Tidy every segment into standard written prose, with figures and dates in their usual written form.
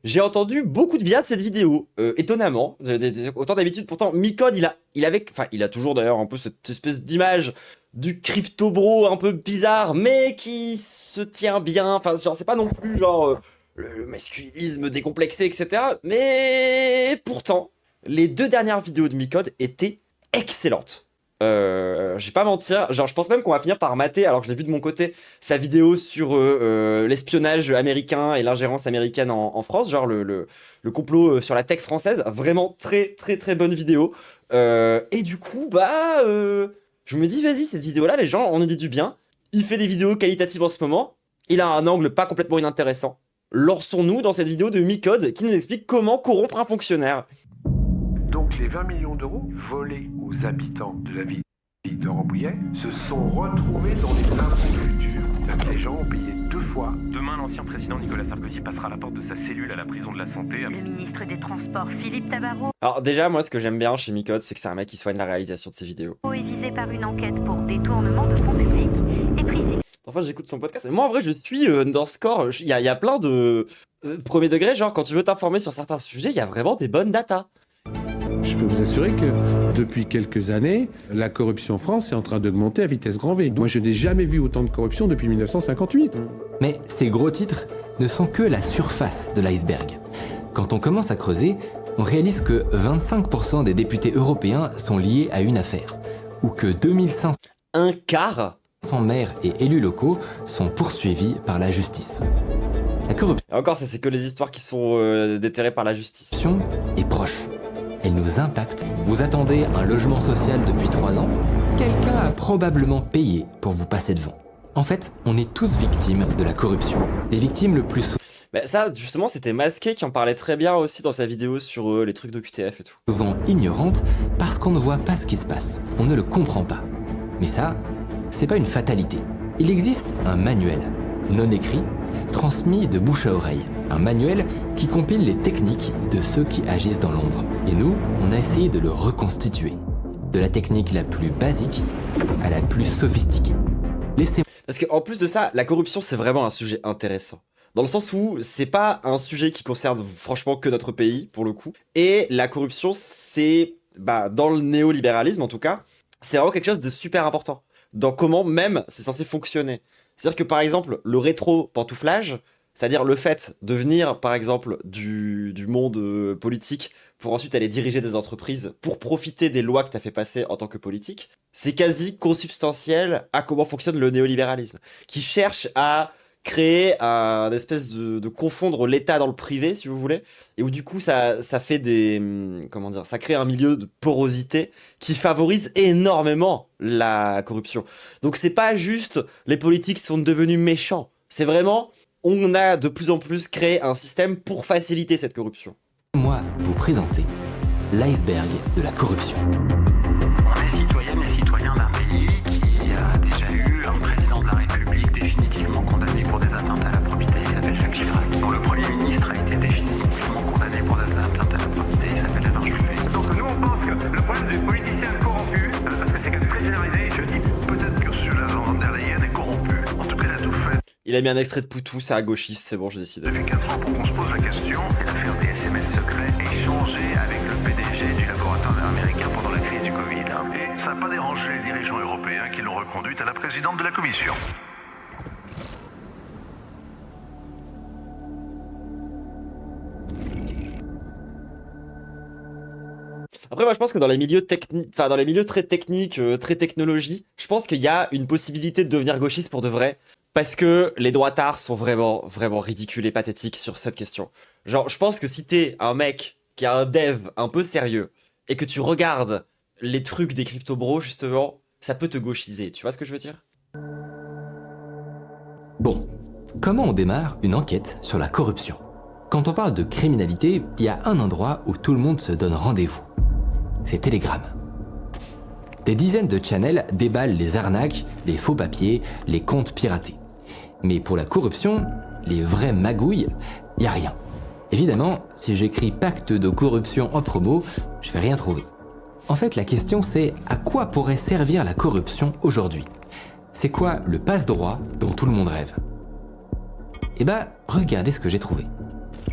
j'ai entendu beaucoup de bien de cette vidéo, étonnamment. Autant d'habitude, pourtant, Micode, il a toujours d'ailleurs un peu cette espèce d'image du crypto bro un peu bizarre, mais qui se tient bien. Enfin, genre, c'est pas non plus genre le masculinisme décomplexé, etc. Mais pourtant, les 2 dernières vidéos de Micode étaient excellentes. Je vais pas mentir, genre je pense même qu'on va finir par mater, alors que je l'ai vu de mon côté, sa vidéo sur l'espionnage américain et l'ingérence américaine en France, genre le complot sur la tech française, vraiment très très très bonne vidéo. Et du coup, je me dis, vas-y, cette vidéo-là, les gens en ont dit du bien. Il fait des vidéos qualitatives en ce moment, il a un angle pas complètement inintéressant. Lançons-nous dans cette vidéo de Micode qui nous explique comment corrompre un fonctionnaire. Donc les 20 millions d'euros volés aux habitants de la ville de Rambouillet se sont retrouvés dans les impôts futurs. Les gens ont payé 2 fois. Demain, l'ancien président Nicolas Sarkozy passera à la porte de sa cellule à la prison de la Santé. Le ministre des Transports, Philippe Tabarot, Alors déjà, moi, ce que j'aime bien chez Micode, c'est que c'est un mec qui soigne la réalisation de ses vidéos. est visé par une enquête pour détournement de fonds publics et pris. Enfin, j'écoute son podcast. Moi, en vrai, je suis dans Score. Il y a plein de premier degré. Genre, quand tu veux t'informer sur certains sujets, il y a vraiment des bonnes datas. Je peux vous assurer que depuis quelques années, la corruption en France est en train d'augmenter à vitesse grand V. Moi, je n'ai jamais vu autant de corruption depuis 1958. Mais ces gros titres ne sont que la surface de l'iceberg. Quand on commence à creuser, on réalise que 25% des députés européens sont liés à une affaire, ou que 2500 Un quart. maires et élus locaux sont poursuivis par la justice. La corruption Et encore, ça, c'est que les histoires qui sont déterrées par la justice. est proche. Elle nous impacte. Vous attendez un logement social depuis 3 ans? Quelqu'un a probablement payé pour vous passer devant. En fait, on est tous victimes de la corruption. Des victimes le plus Bah, ça, justement, c'était Masqué qui en parlait très bien aussi dans sa vidéo sur les trucs de QTF et tout. souvent ignorantes parce qu'on ne voit pas ce qui se passe. On ne le comprend pas. Mais ça, c'est pas une fatalité. Il existe un manuel, non écrit, transmis de bouche à oreille. Un manuel qui compile les techniques de ceux qui agissent dans l'ombre. Et nous, on a essayé de le reconstituer. De la technique la plus basique à la plus sophistiquée. Laissez Parce qu'en plus de ça, la corruption, c'est vraiment un sujet intéressant. Dans le sens où c'est pas un sujet qui concerne franchement que notre pays, pour le coup. Et la corruption, c'est, dans le néolibéralisme en tout cas, c'est vraiment quelque chose de super important. Dans comment même c'est censé fonctionner. C'est-à-dire que par exemple, le rétro-pantouflage, c'est-à-dire le fait de venir, par exemple, du monde politique pour ensuite aller diriger des entreprises pour profiter des lois que tu as fait passer en tant que politique, c'est quasi consubstantiel à comment fonctionne le néolibéralisme, qui cherche à créer un espèce de confondre l'État dans le privé, si vous voulez, et où du coup ça fait ça crée un milieu de porosité qui favorise énormément la corruption. Donc c'est pas juste les politiques sont devenus méchants, c'est vraiment on a de plus en plus créé un système pour faciliter cette corruption. moi vous présenter l'iceberg de la corruption. On est citoyennes et citoyens d'un pays qui a déjà eu un président de la République définitivement condamné pour des atteintes à la probité, il s'appelle Jacques Chirac. Dont le Premier ministre a été définitivement condamné pour des atteintes à la probité, il s'appelle Édouard Juppé. Donc nous on pense que le problème du politicien corrompu, parce que c'est quand même très généralisé, je dis peut-être que Ursula von der Leyen est corrompue. En tout cas elle a tout fait. Il a mis un extrait de Poutou, c'est à gauchiste, c'est bon, j'ai décidé. Depuis 4 ans pour qu'on se pose la question et de faire des SMS secrets échangés avec le PDG du laboratoire américain pendant la crise du Covid. Et ça n'a pas dérangé les dirigeants européens qui l'ont reconduite à la présidente de la commission. Après, moi, je pense que dans les milieux dans les milieux très techniques, très technologie, je pense qu'il y a une possibilité de devenir gauchiste pour de vrai. Parce que les droitards sont vraiment, vraiment ridicules et pathétiques sur cette question. Genre, je pense que si t'es un mec qui a un dev un peu sérieux et que tu regardes les trucs des crypto-bros, justement, ça peut te gauchiser. Tu vois ce que je veux dire? Bon, comment on démarre une enquête sur la corruption? Quand on parle de criminalité, il y a un endroit où tout le monde se donne rendez-vous. C'est Telegram. Des dizaines de channels déballent les arnaques, les faux papiers, les comptes piratés. Mais pour la corruption, les vraies magouilles, y a rien. Évidemment, si j'écris pacte de corruption en promo, je vais rien trouver. En fait, la question c'est à quoi pourrait servir la corruption aujourd'hui? C'est quoi le passe-droit dont tout le monde rêve? Eh ben, regardez ce que j'ai trouvé.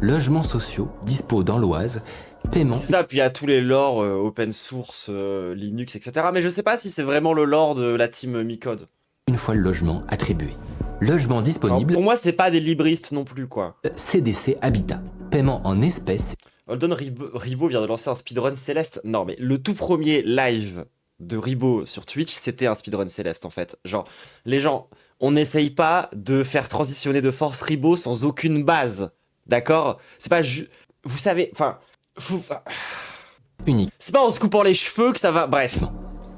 logements sociaux dispo dans l'Oise, paiement C'est ça, puis il y a tous les lores open source, Linux, etc. Mais je sais pas si c'est vraiment le lore de la team Micode. une fois le logement attribué. Logement Alors, disponible, pour moi, c'est pas des libristes non plus, quoi. CDC Habitat. Paiement en espèces, Holden Ribot vient de lancer un speedrun Céleste. Non, mais le tout premier live de Ribot sur Twitch, c'était un speedrun Céleste, en fait. Genre, les gens, on n'essaye pas de faire transitionner de force Ribot sans aucune base. D'accord? C'est pas vous savez, enfin... unique. C'est pas en se coupant les cheveux que ça va... Bref.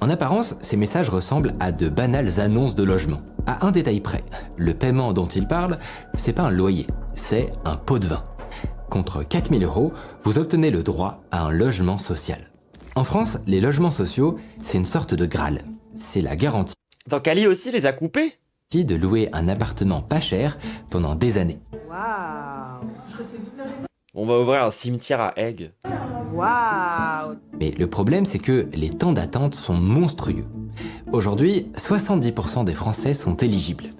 En apparence, ces messages ressemblent à de banales annonces de logement. À un détail près, le paiement dont il parle, c'est pas un loyer, c'est un pot de vin. Contre 4 000 €, vous obtenez le droit à un logement social. En France, les logements sociaux, c'est une sorte de Graal. C'est la garantie Dans Cali aussi, les a coupés? de louer un appartement pas cher pendant des années. Waouh! On va ouvrir un cimetière à Aigues. Waouh! Mais le problème, c'est que les temps d'attente sont monstrueux. Aujourd'hui, 70% des Français sont éligibles.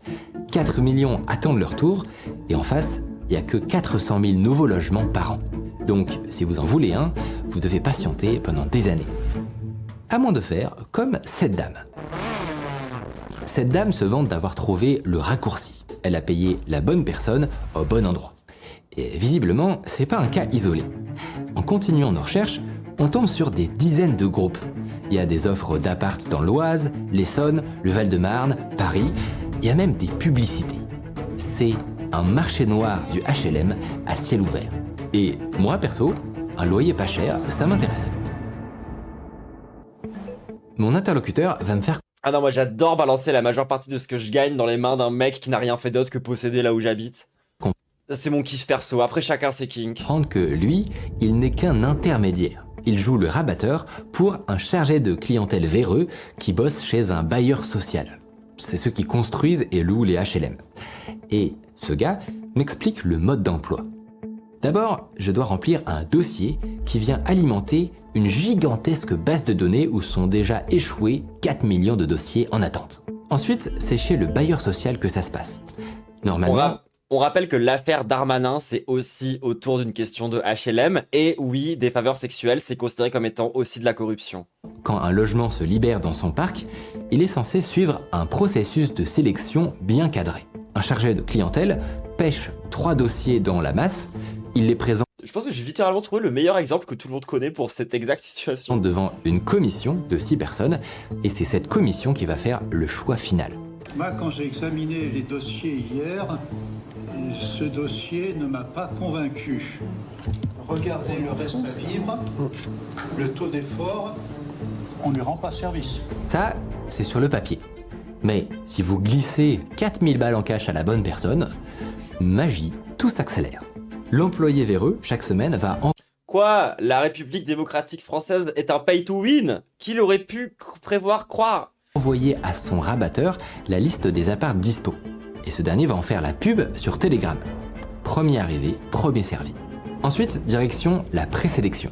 4 millions attendent leur tour, et en face, il n'y a que 400 000 nouveaux logements par an. Donc, si vous en voulez un, vous devez patienter pendant des années. À moins de faire comme cette dame. Cette dame se vante d'avoir trouvé le raccourci. Elle a payé la bonne personne au bon endroit. Et visiblement, c'est pas un cas isolé. En continuant nos recherches, on tombe sur des dizaines de groupes. Il y a des offres d'appart dans l'Oise, l'Essonne, le Val-de-Marne, Paris. Il y a même des publicités. C'est un marché noir du HLM à ciel ouvert. Et moi, perso, un loyer pas cher, ça m'intéresse. Mon interlocuteur va me faire Ah non, moi j'adore balancer la majeure partie de ce que je gagne dans les mains d'un mec qui n'a rien fait d'autre que posséder là où j'habite. C'est mon kiff perso, après chacun ses kinks. comprendre que lui, il n'est qu'un intermédiaire. Il joue le rabatteur pour un chargé de clientèle véreux qui bosse chez un bailleur social. C'est ceux qui construisent et louent les HLM. Et ce gars m'explique le mode d'emploi. D'abord, je dois remplir un dossier qui vient alimenter une gigantesque base de données où sont déjà échoués 4 millions de dossiers en attente. Ensuite, c'est chez le bailleur social que ça se passe. Normalement, On rappelle que l'affaire Darmanin, c'est aussi autour d'une question de HLM, et oui, des faveurs sexuelles, c'est considéré comme étant aussi de la corruption. quand un logement se libère dans son parc, il est censé suivre un processus de sélection bien cadré. Un chargé de clientèle pêche 3 dossiers dans la masse, il les présente Je pense que j'ai littéralement trouvé le meilleur exemple que tout le monde connaît pour cette exacte situation. devant une commission de 6 personnes, et c'est cette commission qui va faire le choix final. Moi, quand j'ai examiné les dossiers hier, ce dossier ne m'a pas convaincu. Regardez le reste à vivre, le taux d'effort, on ne lui rend pas service. Ça, c'est sur le papier. Mais si vous glissez 4000 balles en cash à la bonne personne, magie, tout s'accélère. L'employé véreux, chaque semaine, va Quoi? La République démocratique française est un pay to win? Qui l'aurait pu croire? envoyer à son rabatteur la liste des apparts dispo. Et ce dernier va en faire la pub sur Telegram. Premier arrivé, premier servi. Ensuite, direction la présélection.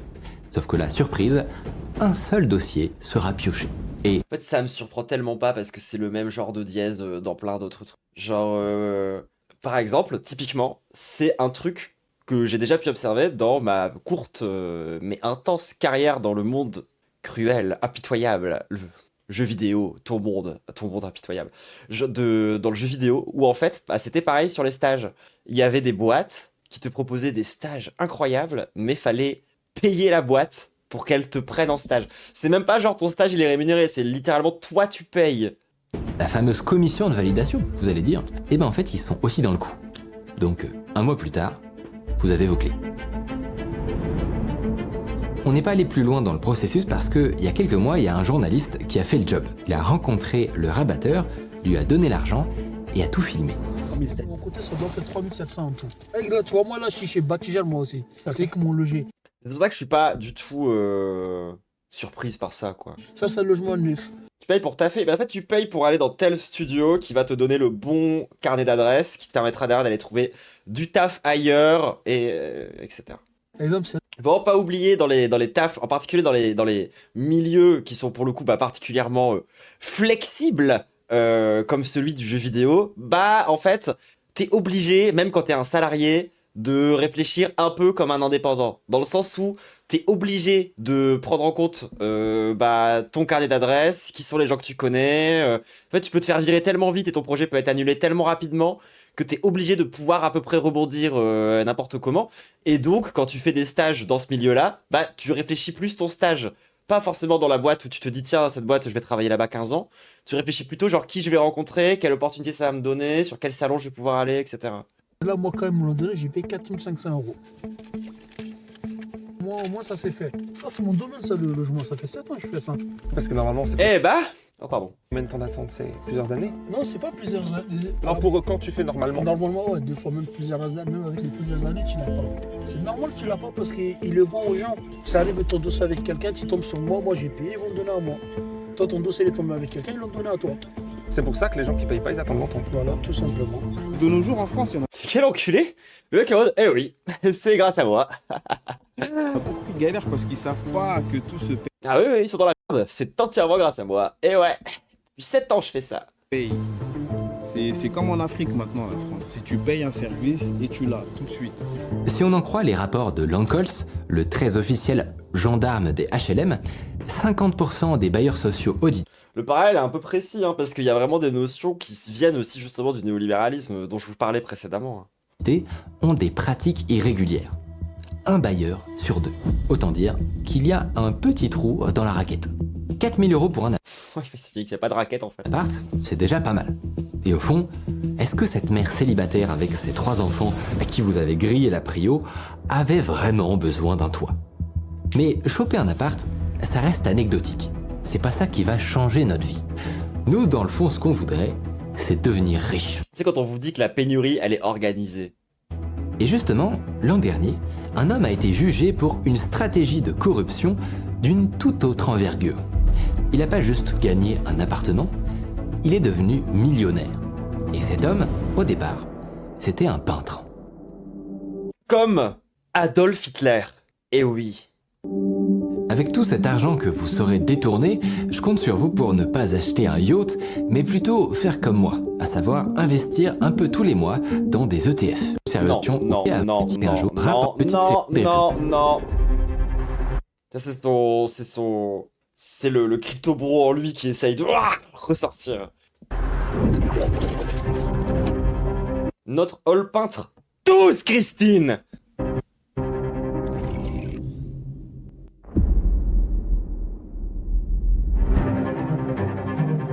Sauf que la surprise, un seul dossier sera pioché. Et En fait, ça me surprend tellement pas parce que c'est le même genre de dièse dans plein d'autres trucs. Genre, par exemple, typiquement, c'est un truc que j'ai déjà pu observer dans ma courte mais intense carrière dans le monde cruel, impitoyable, le jeu vidéo, ton monde impitoyable. Dans le jeu vidéo, où en fait, bah, c'était pareil sur les stages. Il y avait des boîtes qui te proposaient des stages incroyables, mais fallait payer la boîte pour qu'elle te prenne en stage. C'est même pas genre ton stage il est rémunéré, c'est littéralement toi tu payes. la fameuse commission de validation, vous allez dire, eh ben en fait, ils sont aussi dans le coup. Donc, un mois plus tard, vous avez vos clés. On n'est pas allé plus loin dans le processus parce qu'il y a quelques mois, il y a un journaliste qui a fait le job. Il a rencontré le rabatteur, lui a donné l'argent et a tout filmé. De mon côté, ça doit faire 3700 en tout. Et là, tu vois, moi, là, je suis chez Baptiste, moi aussi. C'est eux qui m'ont logé. C'est pour ça que je suis pas du tout surprise par ça, quoi. Ça, c'est le logement neuf. Tu payes pour taffer, mais en fait tu payes pour aller dans tel studio qui va te donner le bon carnet d'adresses, qui te permettra derrière d'aller trouver du taf ailleurs, et etc. Exemple, c'est Bon, pas oublier dans les tafs, en particulier dans les milieux qui sont pour le coup particulièrement flexibles, comme celui du jeu vidéo, bah en fait, t'es obligé, même quand t'es un salarié, de réfléchir un peu comme un indépendant, dans le sens où t'es obligé de prendre en compte ton carnet d'adresses, qui sont les gens que tu connais. En fait, tu peux te faire virer tellement vite et ton projet peut être annulé tellement rapidement que t'es obligé de pouvoir à peu près rebondir n'importe comment. Et donc, quand tu fais des stages dans ce milieu-là, tu réfléchis plus ton stage. Pas forcément dans la boîte où tu te dis, tiens, cette boîte, je vais travailler là-bas 15 ans. Tu réfléchis plutôt genre qui je vais rencontrer, quelle opportunité ça va me donner, sur quel salon je vais pouvoir aller, etc. Là, moi, quand ils me l'ont donné, j'ai payé 4500 €. Moi, au moins, ça s'est fait. Ah, c'est mon domaine, ça, le logement. Ça fait 7 ans que je fais ça. Parce que normalement, c'est Oh, pardon. combien de temps d'attente? C'est plusieurs années? Non, c'est pas plusieurs années. Non, pour quand tu fais normalement. Normalement, ouais, des fois même plusieurs années, même avec les plusieurs années, tu l'as pas. C'est normal que tu l'as pas parce qu'ils le vendent aux gens. Tu arrives avec ton dossier avec quelqu'un, tu tombes sur moi j'ai payé, ils vont te donner à moi. Toi, ton dossier il est tombé avec quelqu'un, ils l'ont donné à toi. C'est pour ça que les gens qui payent pas, ils attendent longtemps. Voilà, tout simplement. De nos jours en France, il y en a Quel enculé. Le mec est en mode, eh oui, c'est grâce à moi. beaucoup qui galèrent parce qu'ils savent pas que tout se Ah oui, ils sont dans la merde. C'est entièrement grâce à moi. Et ouais, depuis 7 ans je fais ça. paye. C'est comme en Afrique maintenant, la France. Si tu payes un service et tu l'as tout de suite. Si on en croit les rapports de Lancols, le très officiel gendarme des HLM, 50% des bailleurs sociaux audités Le parallèle est un peu précis, parce qu'il y a vraiment des notions qui viennent aussi justement du néolibéralisme dont je vous parlais précédemment. ont des pratiques irrégulières. Un bailleur sur 2. Autant dire qu'il y a un petit trou dans la raquette. 4 000 € pour un Ouais, je me suis dit qu'il n'y a pas de raquette en fait. appart, c'est déjà pas mal. Et au fond, est-ce que cette mère célibataire avec ses 3 enfants à qui vous avez grillé la prio avait vraiment besoin d'un toit? Mais choper un appart, ça reste anecdotique. C'est pas ça qui va changer notre vie. Nous, dans le fond, ce qu'on voudrait, c'est devenir riche. Tu sais, quand on vous dit que la pénurie, elle est organisée. Et justement, l'an dernier, un homme a été jugé pour une stratégie de corruption d'une toute autre envergure. Il n'a pas juste gagné un appartement, il est devenu millionnaire. Et cet homme, au départ, c'était un peintre. Comme Adolf Hitler. Eh oui. Avec tout cet argent que vous saurez détourner, je compte sur vous pour ne pas acheter un yacht, mais plutôt faire comme moi, à savoir investir un peu tous les mois dans des ETF. Observation Non. Ça, c'est le crypto bro en lui qui essaye de ressortir. Notre hall peintre. Tous, Christine.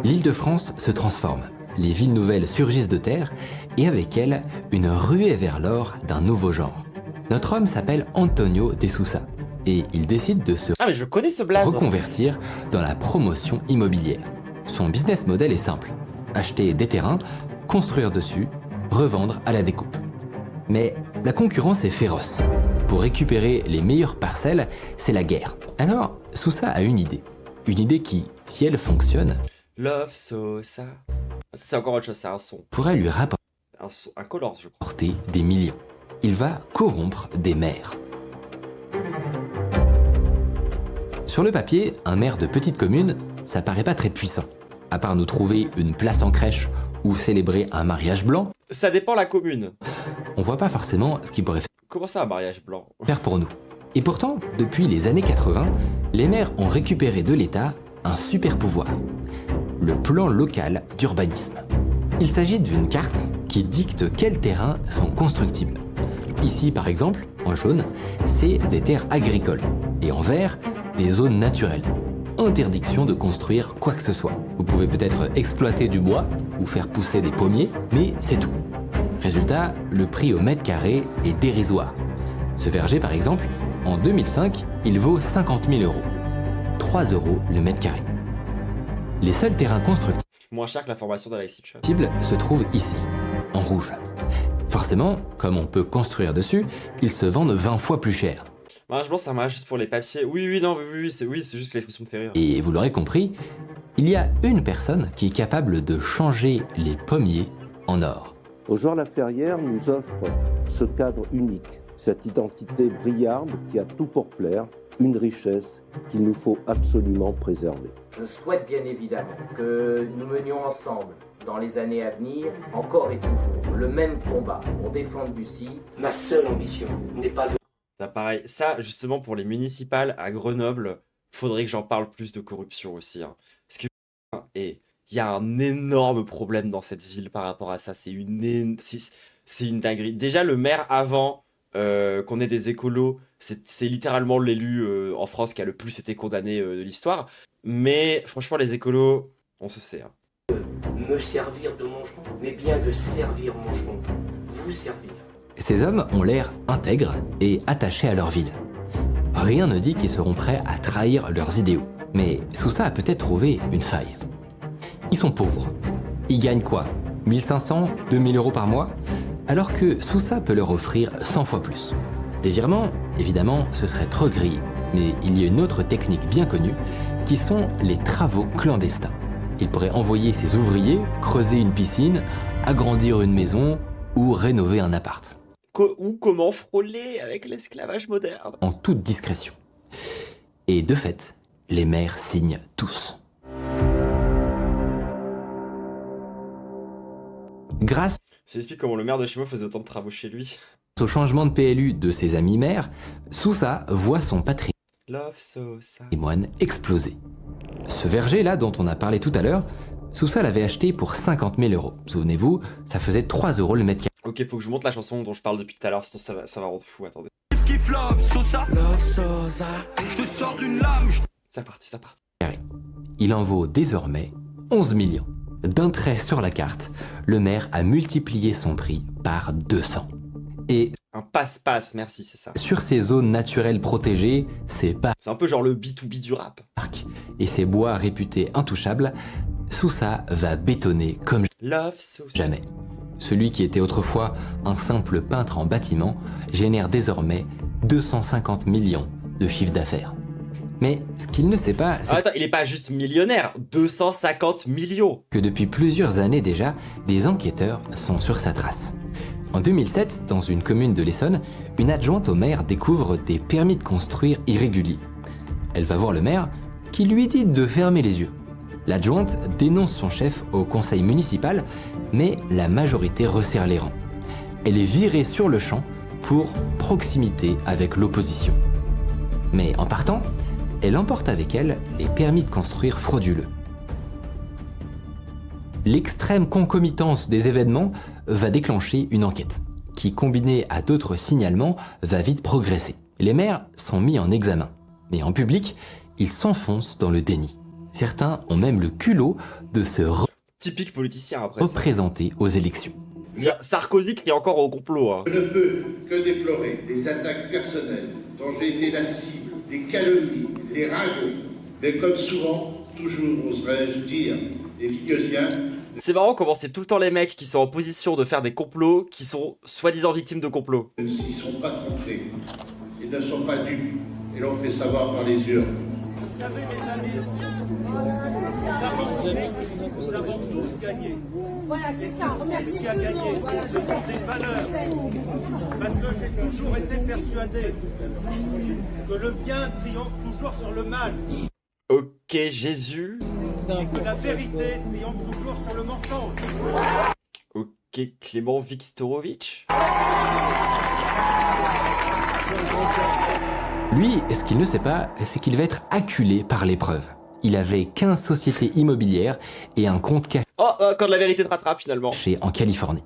L'Île-de-France se transforme. Les villes nouvelles surgissent de terre et avec elles, une ruée vers l'or d'un nouveau genre. Notre homme s'appelle Antonio de Sousa et il décide de se mais je connais ce blaze. reconvertir dans la promotion immobilière. Son business model est simple. Acheter des terrains, construire dessus, revendre à la découpe. Mais la concurrence est féroce. Pour récupérer les meilleures parcelles, c'est la guerre. Alors, Sousa a une idée. Une idée qui, si elle fonctionne, Love Sosa. C'est encore autre chose, c'est un son. pourrait lui rapporter Un collant, je crois. des millions. Il va corrompre des maires. Sur le papier, un maire de petite commune, ça paraît pas très puissant. À part nous trouver une place en crèche ou célébrer un mariage blanc, Ça dépend la commune. on voit pas forcément ce qu'il pourrait Comment ça, un mariage blanc? faire pour nous. Et pourtant, depuis les années 80, les maires ont récupéré de l'État un super pouvoir. Le plan local d'urbanisme. Il s'agit d'une carte qui dicte quels terrains sont constructibles. Ici, par exemple, en jaune, c'est des terres agricoles. Et en vert, des zones naturelles. Interdiction de construire quoi que ce soit. Vous pouvez peut-être exploiter du bois ou faire pousser des pommiers, mais c'est tout. Résultat, le prix au mètre carré est dérisoire. Ce verger, par exemple, en 2005, il vaut 50 000 €. 3 € le mètre carré. Les seuls terrains constructibles Moins cher que la formation d'Alexis Chun. se trouvent ici, en rouge. Forcément, comme on peut construire dessus, ils se vendent 20 fois plus cher. Mariage blanc, ça marche juste pour les papiers. Oui, c'est juste que l'expression me fait rire. Et vous l'aurez compris, il y a une personne qui est capable de changer les pommiers en or. Ozoir-la-Ferrière nous offre ce cadre unique, cette identité brillarde qui a tout pour plaire, une richesse qu'il nous faut absolument préserver. Je souhaite bien évidemment que nous menions ensemble Dans les années à venir, encore et toujours, le même combat pour défendre Bussy. Ma seule ambition n'est pas de... Ça, pareil. Ça, justement, pour les municipales à Grenoble, faudrait que j'en parle plus de corruption aussi. Hein. Parce que, et il y a un énorme problème dans cette ville par rapport à ça. C'est une dinguerie. Déjà, le maire avant qu'on ait des écolos, c'est littéralement l'élu en France qui a le plus été condamné de l'histoire. Mais franchement, les écolos, on se sait. Hein. Me servir de mon joint, mais bien de servir mon joint. Vous servir. Ces hommes ont l'air intègres et attachés à leur ville. Rien ne dit qu'ils seront prêts à trahir leurs idéaux. Mais Sousa a peut-être trouvé une faille. Ils sont pauvres. Ils gagnent quoi 1500, 2000 euros par mois? Alors que Sousa peut leur offrir 100 fois plus. Des virements, évidemment, ce serait trop grillé. Mais il y a une autre technique bien connue, qui sont les travaux clandestins. Il pourrait envoyer ses ouvriers creuser une piscine, agrandir une maison ou rénover un appart. Ou comment frôler avec l'esclavage moderne. En toute discrétion. Et de fait, les maires signent tous. Grâce Ça explique comment le maire de chez moi faisait autant de travaux chez lui. au changement de PLU de ses amis maires, Sousa voit son patrimoine exploser. Ce verger-là dont on a parlé tout à l'heure, Sousa l'avait acheté pour 50 000 euros. Souvenez-vous, ça faisait 3 euros le mètre carré. Ok, faut que je monte la chanson dont je parle depuis tout à l'heure, sinon ça va rendre fou, attendez. Ça partit. Il en vaut désormais 11 millions. D'un trait sur la carte, le maire a multiplié son prix par 200. Et un passe-passe, merci, c'est ça. Sur ces zones naturelles protégées, ces parcs, c'est un peu genre le B2B du rap. Et ces bois réputés intouchables, Sousa va bétonner comme jamais. Celui qui était autrefois un simple peintre en bâtiment génère désormais 250 millions de chiffre d'affaires. Mais ce qu'il ne sait pas, c'est attends, il est pas juste millionnaire, 250 millions. Que depuis plusieurs années déjà, des enquêteurs sont sur sa trace. En 2007, dans une commune de l'Essonne, une adjointe au maire découvre des permis de construire irréguliers. Elle va voir le maire, qui lui dit de fermer les yeux. L'adjointe dénonce son chef au conseil municipal, mais la majorité resserre les rangs. Elle est virée sur le champ pour proximité avec l'opposition. Mais en partant, elle emporte avec elle les permis de construire frauduleux. L'extrême concomitance des événements va déclencher une enquête, qui, combinée à d'autres signalements, va vite progresser. Les maires sont mis en examen, mais en public, ils s'enfoncent dans le déni. Certains ont même le culot de se typique politicien après représenter aux élections. Sarkozy crie encore au complot. Hein. Je ne peux que déplorer les attaques personnelles dont j'ai été la cible, les calomnies, les ragots, mais comme souvent, toujours oserais-je dire, les Piqueusiens. C'est marrant comment c'est tout le temps les mecs qui sont en position de faire des complots qui sont soi-disant victimes de complots. Ils ne s'y sont pas trompés. Ils ne sont pas dupes et l'ont fait savoir par les urnes. Vous savez, mes amis, nous avons tous gagné. Voilà, c'est ça. Remercie qui a gagné, ce sont des valeurs. Parce que j'ai toujours été persuadé que le bien triomphe toujours sur le mal. Ok, Jésus. Et que la vérité triomphe toujours sur le mensonge. Ok, Clément Viktorovitch. Lui, ce qu'il ne sait pas, c'est qu'il va être acculé par l'épreuve. Il avait 15 sociétés immobilières et un compte caché quand la vérité te rattrape finalement. En Californie.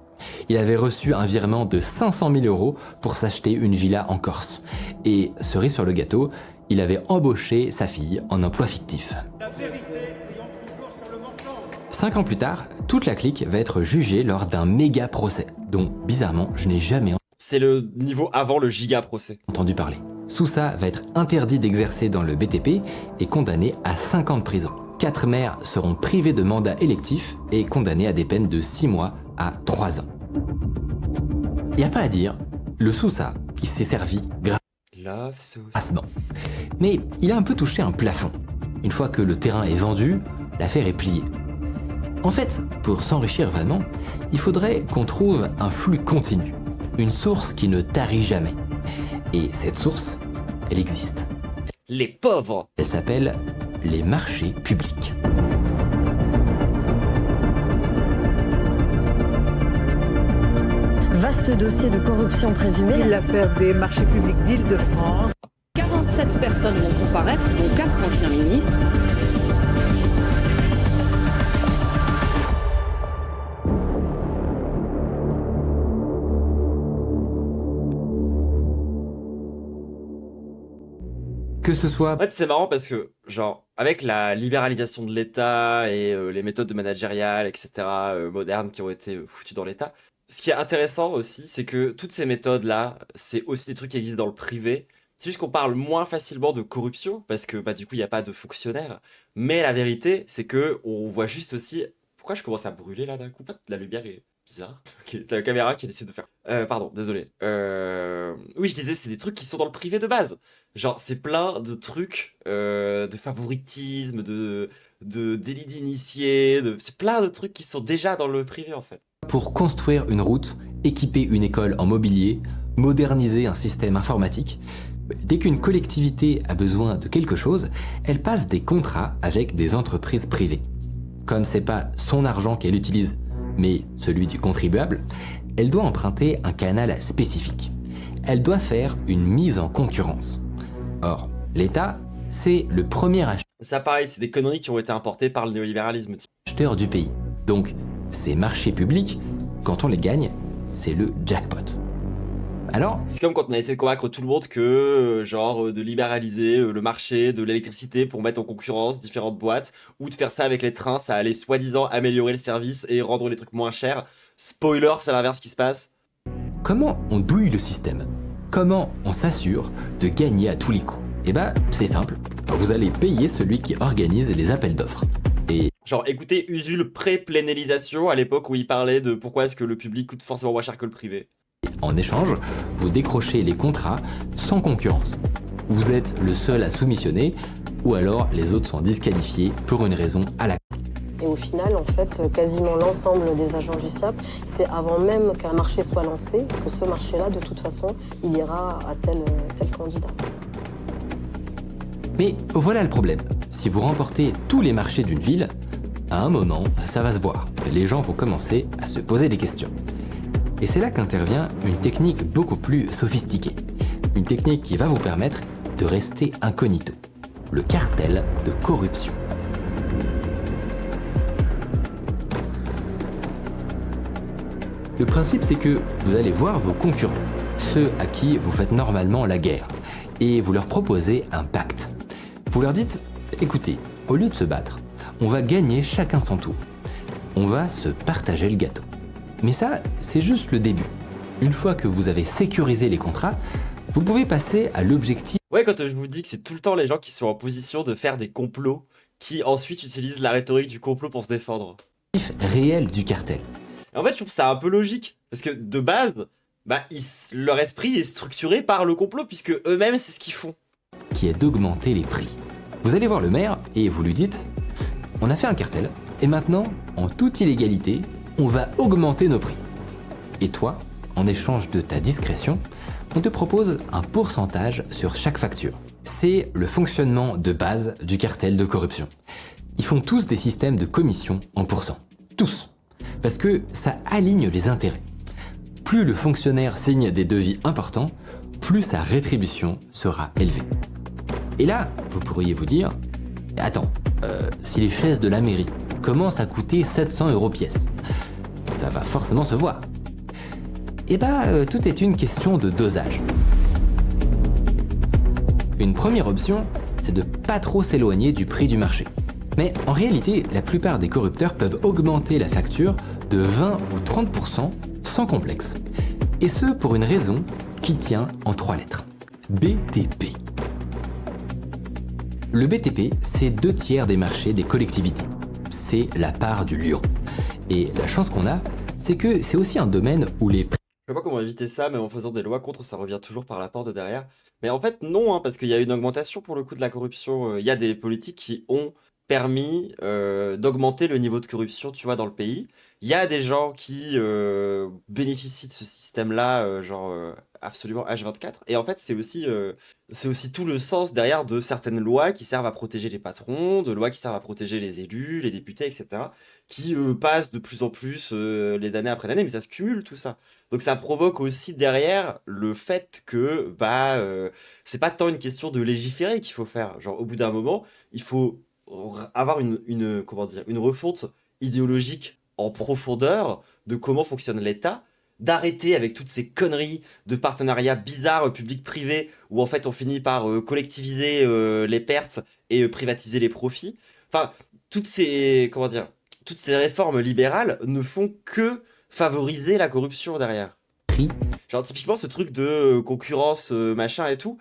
Il avait reçu un virement de 500 000 euros pour s'acheter une villa en Corse. Et, cerise sur le gâteau, il avait embauché sa fille en emploi fictif. La vérité triomphe toujours sur le mensonge. 5 ans plus tard, toute la clique va être jugée lors d'un méga procès, dont, bizarrement, je n'ai jamais C'est le niveau avant le giga procès. Entendu parler. Sousa va être interdit d'exercer dans le BTP et condamné à 5 ans de prison. 4 maires seront privés de mandat électif et condamnés à des peines de 6 mois à 3 ans. Y a pas à dire, le Sousa, il s'est servi grassement. Mais il a un peu touché un plafond. Une fois que le terrain est vendu, l'affaire est pliée. En fait, pour s'enrichir vraiment, il faudrait qu'on trouve un flux continu, une source qui ne tarit jamais. Et cette source, elle existe. Les pauvres. Elle s'appelle les marchés publics. vaste dossier de corruption présumée. L'affaire des marchés publics d'Île-de-France. 47 personnes vont comparaître, dont 4 anciens ministres. Que ce soit... En fait, c'est marrant parce que, genre, avec la libéralisation de l'État et les méthodes de managériales, etc., modernes qui ont été foutues dans l'État, ce qui est intéressant aussi, c'est que toutes ces méthodes-là, c'est aussi des trucs qui existent dans le privé. C'est juste qu'on parle moins facilement de corruption parce que, bah, du coup, il n'y a pas de fonctionnaires. Mais la vérité, c'est que on voit juste aussi... Pourquoi je commence à brûler là d'un coup? La lumière est bizarre. Ok, t'as la caméra qui décide de faire... pardon, désolé. Oui, je disais, c'est des trucs qui sont dans le privé de base. Genre, c'est plein de trucs de favoritisme, de délit d'initié, c'est plein de trucs qui sont déjà dans le privé en fait. Pour construire une route, équiper une école en mobilier, moderniser un système informatique, dès qu'une collectivité a besoin de quelque chose, elle passe des contrats avec des entreprises privées. Comme c'est pas son argent qu'elle utilise, mais celui du contribuable, elle doit emprunter un canal spécifique. Elle doit faire une mise en concurrence. Or, l'État, c'est le premier Ça pareil, c'est des conneries qui ont été importées par le néolibéralisme. acheteur du pays. Donc, ces marchés publics, quand on les gagne, c'est le jackpot. Alors, c'est comme quand on a essayé de convaincre tout le monde que, de libéraliser le marché de l'électricité pour mettre en concurrence différentes boîtes, ou de faire ça avec les trains, ça allait soi-disant améliorer le service et rendre les trucs moins chers. Spoiler, c'est l'inverse qui se passe. Comment on douille le système? Comment on s'assure de gagner à tous les coups? Eh ben, c'est simple. Vous allez payer celui qui organise les appels d'offres. Et... Genre, écoutez Usul pré-plénélisation à l'époque où il parlait de pourquoi est-ce que le public coûte forcément moins cher que le privé. En échange, vous décrochez les contrats sans concurrence. Vous êtes le seul à soumissionner, ou alors les autres sont disqualifiés pour une raison à la... Et au final, en fait, quasiment l'ensemble des agents du SIAP, c'est avant même qu'un marché soit lancé, que ce marché-là, de toute façon, il ira à tel candidat. Mais voilà le problème. Si vous remportez tous les marchés d'une ville, à un moment, ça va se voir. Les gens vont commencer à se poser des questions. Et c'est là qu'intervient une technique beaucoup plus sophistiquée. Une technique qui va vous permettre de rester incognito. Le cartel de corruption. Le principe, c'est que vous allez voir vos concurrents, ceux à qui vous faites normalement la guerre, et vous leur proposez un pacte. Vous leur dites, écoutez, au lieu de se battre, on va gagner chacun son tour. On va se partager le gâteau. Mais ça, c'est juste le début. Une fois que vous avez sécurisé les contrats, vous pouvez passer à l'objectif. Ouais, quand je vous dis que c'est tout le temps les gens qui sont en position de faire des complots, qui ensuite utilisent la rhétorique du complot pour se défendre. Réel du cartel. Et en fait, je trouve ça un peu logique, parce que de base, leur esprit est structuré par le complot, puisque eux-mêmes, c'est ce qu'ils font. Qui est d'augmenter les prix. Vous allez voir le maire et vous lui dites, on a fait un cartel, et maintenant, en toute illégalité, on va augmenter nos prix. Et toi, en échange de ta discrétion, on te propose un pourcentage sur chaque facture. C'est le fonctionnement de base du cartel de corruption. Ils font tous des systèmes de commission en pourcent. Tous. Parce que ça aligne les intérêts. Plus le fonctionnaire signe des devis importants, plus sa rétribution sera élevée. Et là, vous pourriez vous dire, attends, si les chaises de la mairie commencent à coûter 700 € pièce, ça va forcément se voir. Et tout est une question de dosage. Une première option, c'est de pas trop s'éloigner du prix du marché. Mais en réalité, la plupart des corrupteurs peuvent augmenter la facture de 20 ou 30% sans complexe. Et ce pour une raison qui tient en 3 lettres. BTP. Le BTP, c'est 2/3 des marchés des collectivités. C'est la part du lion. Et la chance qu'on a, c'est que c'est aussi un domaine où les prix... Je sais pas comment éviter ça, mais en faisant des lois contre, ça revient toujours par la porte de derrière. Mais en fait, non, parce qu'il y a une augmentation pour le coup de la corruption. Il y a des politiques qui ont permis d'augmenter le niveau de corruption, tu vois, dans le pays. Il y a des gens qui bénéficient de ce système-là, absolument H24. Et en fait, c'est aussi tout le sens derrière de certaines lois qui servent à protéger les patrons, de lois qui servent à protéger les élus, les députés, etc., qui passent de plus en plus les années après années, mais ça se cumule tout ça. Donc ça provoque aussi derrière le fait que c'est pas tant une question de légiférer qu'il faut faire. Genre au bout d'un moment, il faut avoir une refonte idéologique en profondeur de comment fonctionne l'État, d'arrêter avec toutes ces conneries de partenariats bizarres public-privé où en fait on finit par collectiviser les pertes et privatiser les profits. Enfin, toutes ces réformes libérales ne font que favoriser la corruption derrière. Genre typiquement ce truc de concurrence machin et tout,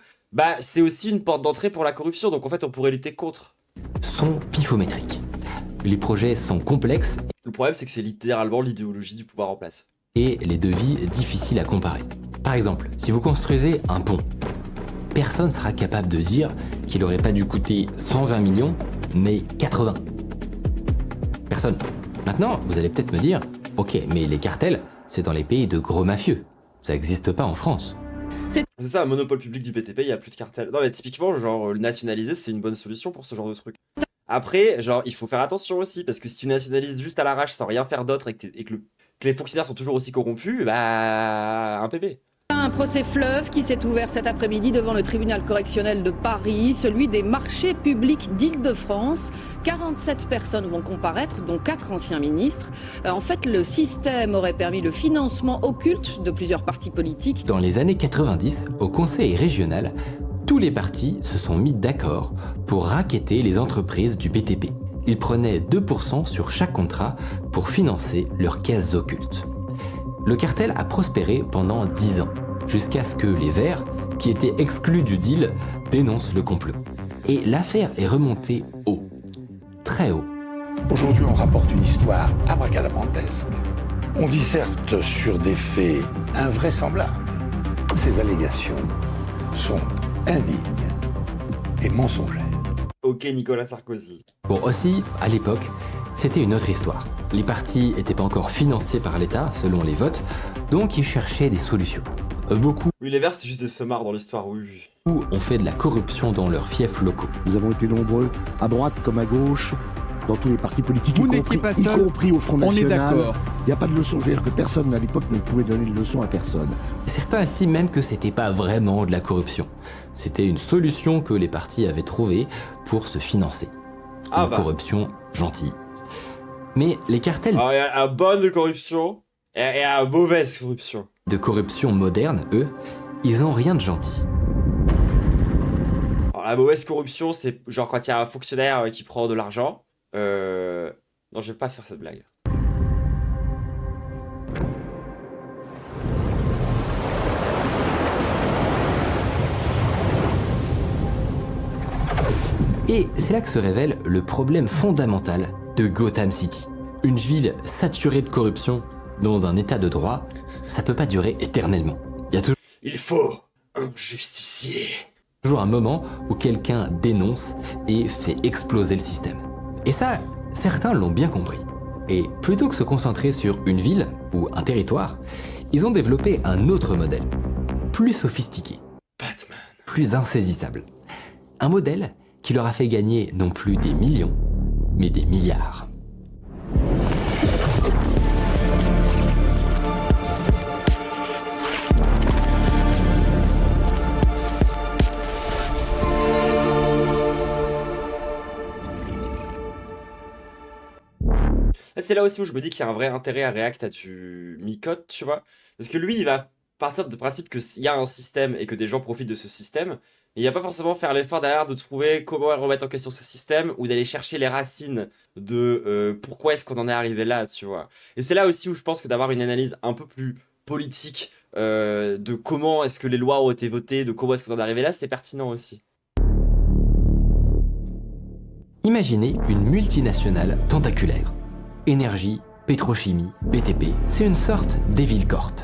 c'est aussi une porte d'entrée pour la corruption, donc en fait on pourrait lutter contre. Sont pifométriques. Les projets sont complexes. Le problème c'est que c'est littéralement l'idéologie du pouvoir en place. Et les devis difficiles à comparer. Par exemple, si vous construisez un pont, personne ne sera capable de dire qu'il n'aurait pas dû coûter 120 millions, mais 80. Personne. Maintenant, vous allez peut-être me dire, ok, mais les cartels, c'est dans les pays de gros mafieux. Ça n'existe pas en France. C'est ça, un monopole public du BTP, il n'y a plus de cartel. Non mais typiquement, genre, le nationaliser, c'est une bonne solution pour ce genre de truc. Après, genre, il faut faire attention aussi, parce que si tu nationalises juste à l'arrache sans rien faire d'autre et que les fonctionnaires sont toujours aussi corrompus, un PB. Un procès fleuve qui s'est ouvert cet après-midi devant le tribunal correctionnel de Paris, celui des marchés publics d'Île-de-France. 47 personnes vont comparaître, dont 4 anciens ministres. En fait, le système aurait permis le financement occulte de plusieurs partis politiques. Dans les années 90, au conseil régional, tous les partis se sont mis d'accord pour racketter les entreprises du BTP. Ils prenaient 2% sur chaque contrat pour financer leurs caisses occultes. Le cartel a prospéré pendant 10 ans, jusqu'à ce que les Verts, qui étaient exclus du deal, dénoncent le complot. Et l'affaire est remontée haut, très haut. Aujourd'hui, on rapporte une histoire abracadabrantesque. On disserte sur des faits invraisemblables. Ces allégations sont indignes et mensongères. Ok, Nicolas Sarkozy. Bon, aussi, à l'époque, c'était une autre histoire. Les partis n'étaient pas encore financés par l'État, selon les votes, donc ils cherchaient des solutions. Beaucoup... Oui, les Verts, c'est juste des semards dans l'histoire, oui. ...ont fait de la corruption dans leurs fiefs locaux. Nous avons été nombreux, à droite comme à gauche, dans tous les partis politiques, Vous n'étiez pas seul, y compris au Front National. On est d'accord. Il n'y a pas de leçon, je veux dire que personne à l'époque ne pouvait donner de leçon à personne. Certains estiment même que c'était pas vraiment de la corruption. C'était une solution que les partis avaient trouvée pour se financer. Corruption gentille. Mais les cartels... Alors, il y a une bonne corruption et une mauvaise corruption. De corruption moderne, eux, ils ont rien de gentil. Alors, la mauvaise corruption, c'est genre quand il y a un fonctionnaire qui prend de l'argent. Non, je vais pas faire cette blague. Et c'est là que se révèle le problème fondamental de Gotham City. Une ville saturée de corruption dans un état de droit, ça peut pas durer éternellement. Il faut un justicier. Toujours un moment où quelqu'un dénonce et fait exploser le système. Et ça, certains l'ont bien compris. Et plutôt que se concentrer sur une ville ou un territoire, ils ont développé un autre modèle, plus sophistiqué, Batman, plus insaisissable. Un modèle qui leur a fait gagner non plus des millions, mais des milliards. C'est là aussi où je me dis qu'il y a un vrai intérêt à React à du mi-code, tu vois. Parce que lui, il va partir du principe qu'il y a un système et que des gens profitent de ce système. Et il va pas forcément faire l'effort derrière de trouver comment remettre en question ce système ou d'aller chercher les racines de pourquoi est-ce qu'on en est arrivé là, tu vois. Et c'est là aussi où je pense que d'avoir une analyse un peu plus politique de comment est-ce que les lois ont été votées, de comment est-ce qu'on en est arrivé là, c'est pertinent aussi. Imaginez une multinationale tentaculaire. Énergie, pétrochimie, BTP, c'est une sorte d'Evil Corp.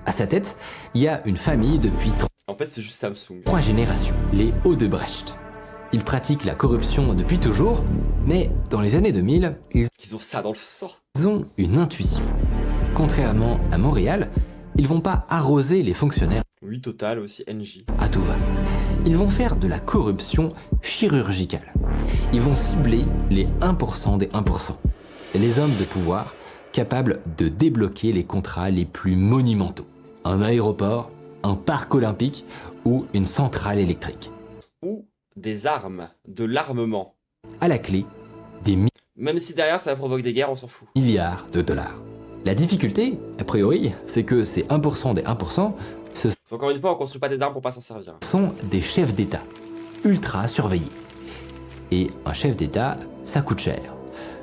À sa tête, il y a une famille depuis En fait, c'est juste Samsung. 3 générations, les Odebrecht. Ils pratiquent la corruption depuis toujours, mais dans les années 2000, ils ont ça dans le sang. Ils ont une intuition. Contrairement à Montréal, ils vont pas arroser les fonctionnaires. Oui, Total aussi, NJ. À tout va. Ils vont faire de la corruption chirurgicale. Ils vont cibler les 1% des 1%. Les hommes de pouvoir capables de débloquer les contrats les plus monumentaux. Un aéroport, un parc olympique ou une centrale électrique. Ou des armes, de l'armement. À la clé, des Même si derrière ça provoque des guerres, on s'en fout. milliards de dollars. La difficulté, a priori, c'est que ces 1% des 1%, ce Encore une fois, on construit pas des armes pour pas s'en servir. sont des chefs d'État, ultra surveillés. Et un chef d'État, ça coûte cher.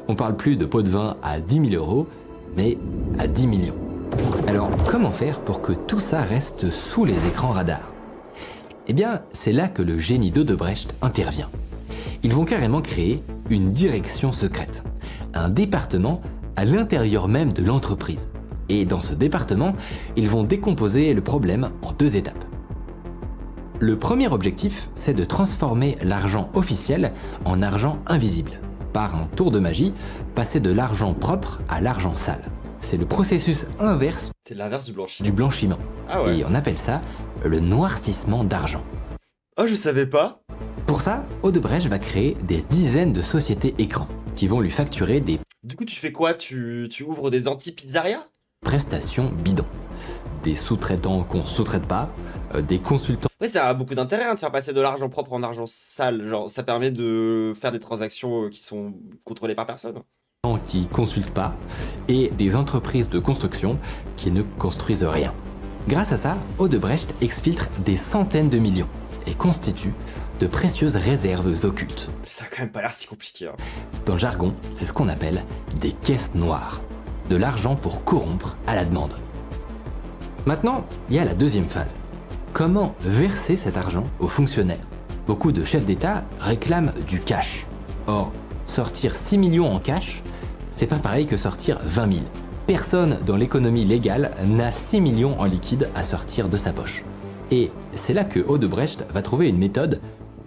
On parle plus de pot de vin à 10 000 euros, mais à 10 millions. Alors, comment faire pour que tout ça reste sous les écrans radars? Eh bien, c'est là que le génie d'Odebrecht intervient. Ils vont carrément créer une direction secrète, un département à l'intérieur même de l'entreprise. Et dans ce département, ils vont décomposer le problème en 2 étapes. Le premier objectif, c'est de transformer l'argent officiel en argent invisible. Par un tour de magie, passer de l'argent propre à l'argent sale. C'est le processus inverse C'est l'inverse du blanchiment. du blanchiment. Ah ouais. Et on appelle ça le noircissement d'argent. Oh, je savais pas. Pour ça, Odebrecht va créer des dizaines de sociétés écrans qui vont lui facturer des Du coup, tu fais quoi? Tu ouvres des anti-pizzerias? prestations bidons. Des sous-traitants qu'on sous-traite pas, des consultants Ouais, ça a beaucoup d'intérêt hein, de faire passer de l'argent propre en argent sale. Genre, ça permet de faire des transactions qui sont contrôlées par personne. qui consultent pas et des entreprises de construction qui ne construisent rien. Grâce à ça, Odebrecht exfiltre des centaines de millions et constitue de précieuses réserves occultes. Ça a quand même pas l'air si compliqué. Hein. Dans le jargon, c'est ce qu'on appelle des caisses noires. De l'argent pour corrompre à la demande. Maintenant, il y a la deuxième phase. Comment verser cet argent aux fonctionnaires? Beaucoup de chefs d'État réclament du cash. Or, sortir 6 millions en cash, c'est pas pareil que sortir 20 000. Personne dans l'économie légale n'a 6 millions en liquide à sortir de sa poche. Et c'est là que Odebrecht va trouver une méthode,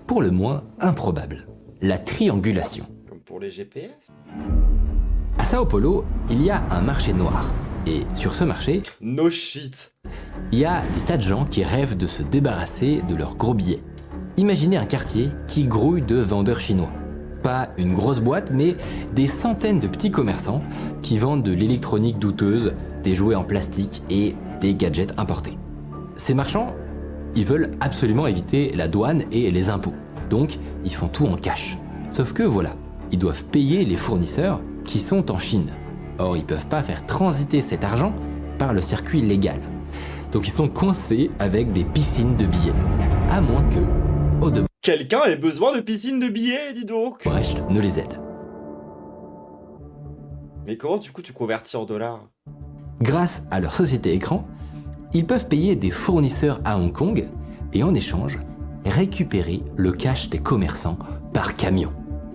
pour le moins improbable. La triangulation. Comme pour les GPS. À Sao Paulo, il y a un marché noir. Et sur ce marché, No shit. il y a des tas de gens qui rêvent de se débarrasser de leurs gros billets. Imaginez un quartier qui grouille de vendeurs chinois. Pas une grosse boîte, mais des centaines de petits commerçants qui vendent de l'électronique douteuse, des jouets en plastique et des gadgets importés. Ces marchands, ils veulent absolument éviter la douane et les impôts. Donc, ils font tout en cash. Sauf que voilà, ils doivent payer les fournisseurs qui sont en Chine. Or, ils peuvent pas faire transiter cet argent par le circuit légal. Donc, ils sont coincés avec des piscines de billets. À moins que Quelqu'un ait besoin de piscine de billets, dis donc. Odebrecht ne les aide. Mais comment du coup tu convertis en dollars? Grâce à leur société écran, ils peuvent payer des fournisseurs à Hong Kong et en échange, récupérer le cash des commerçants par camion.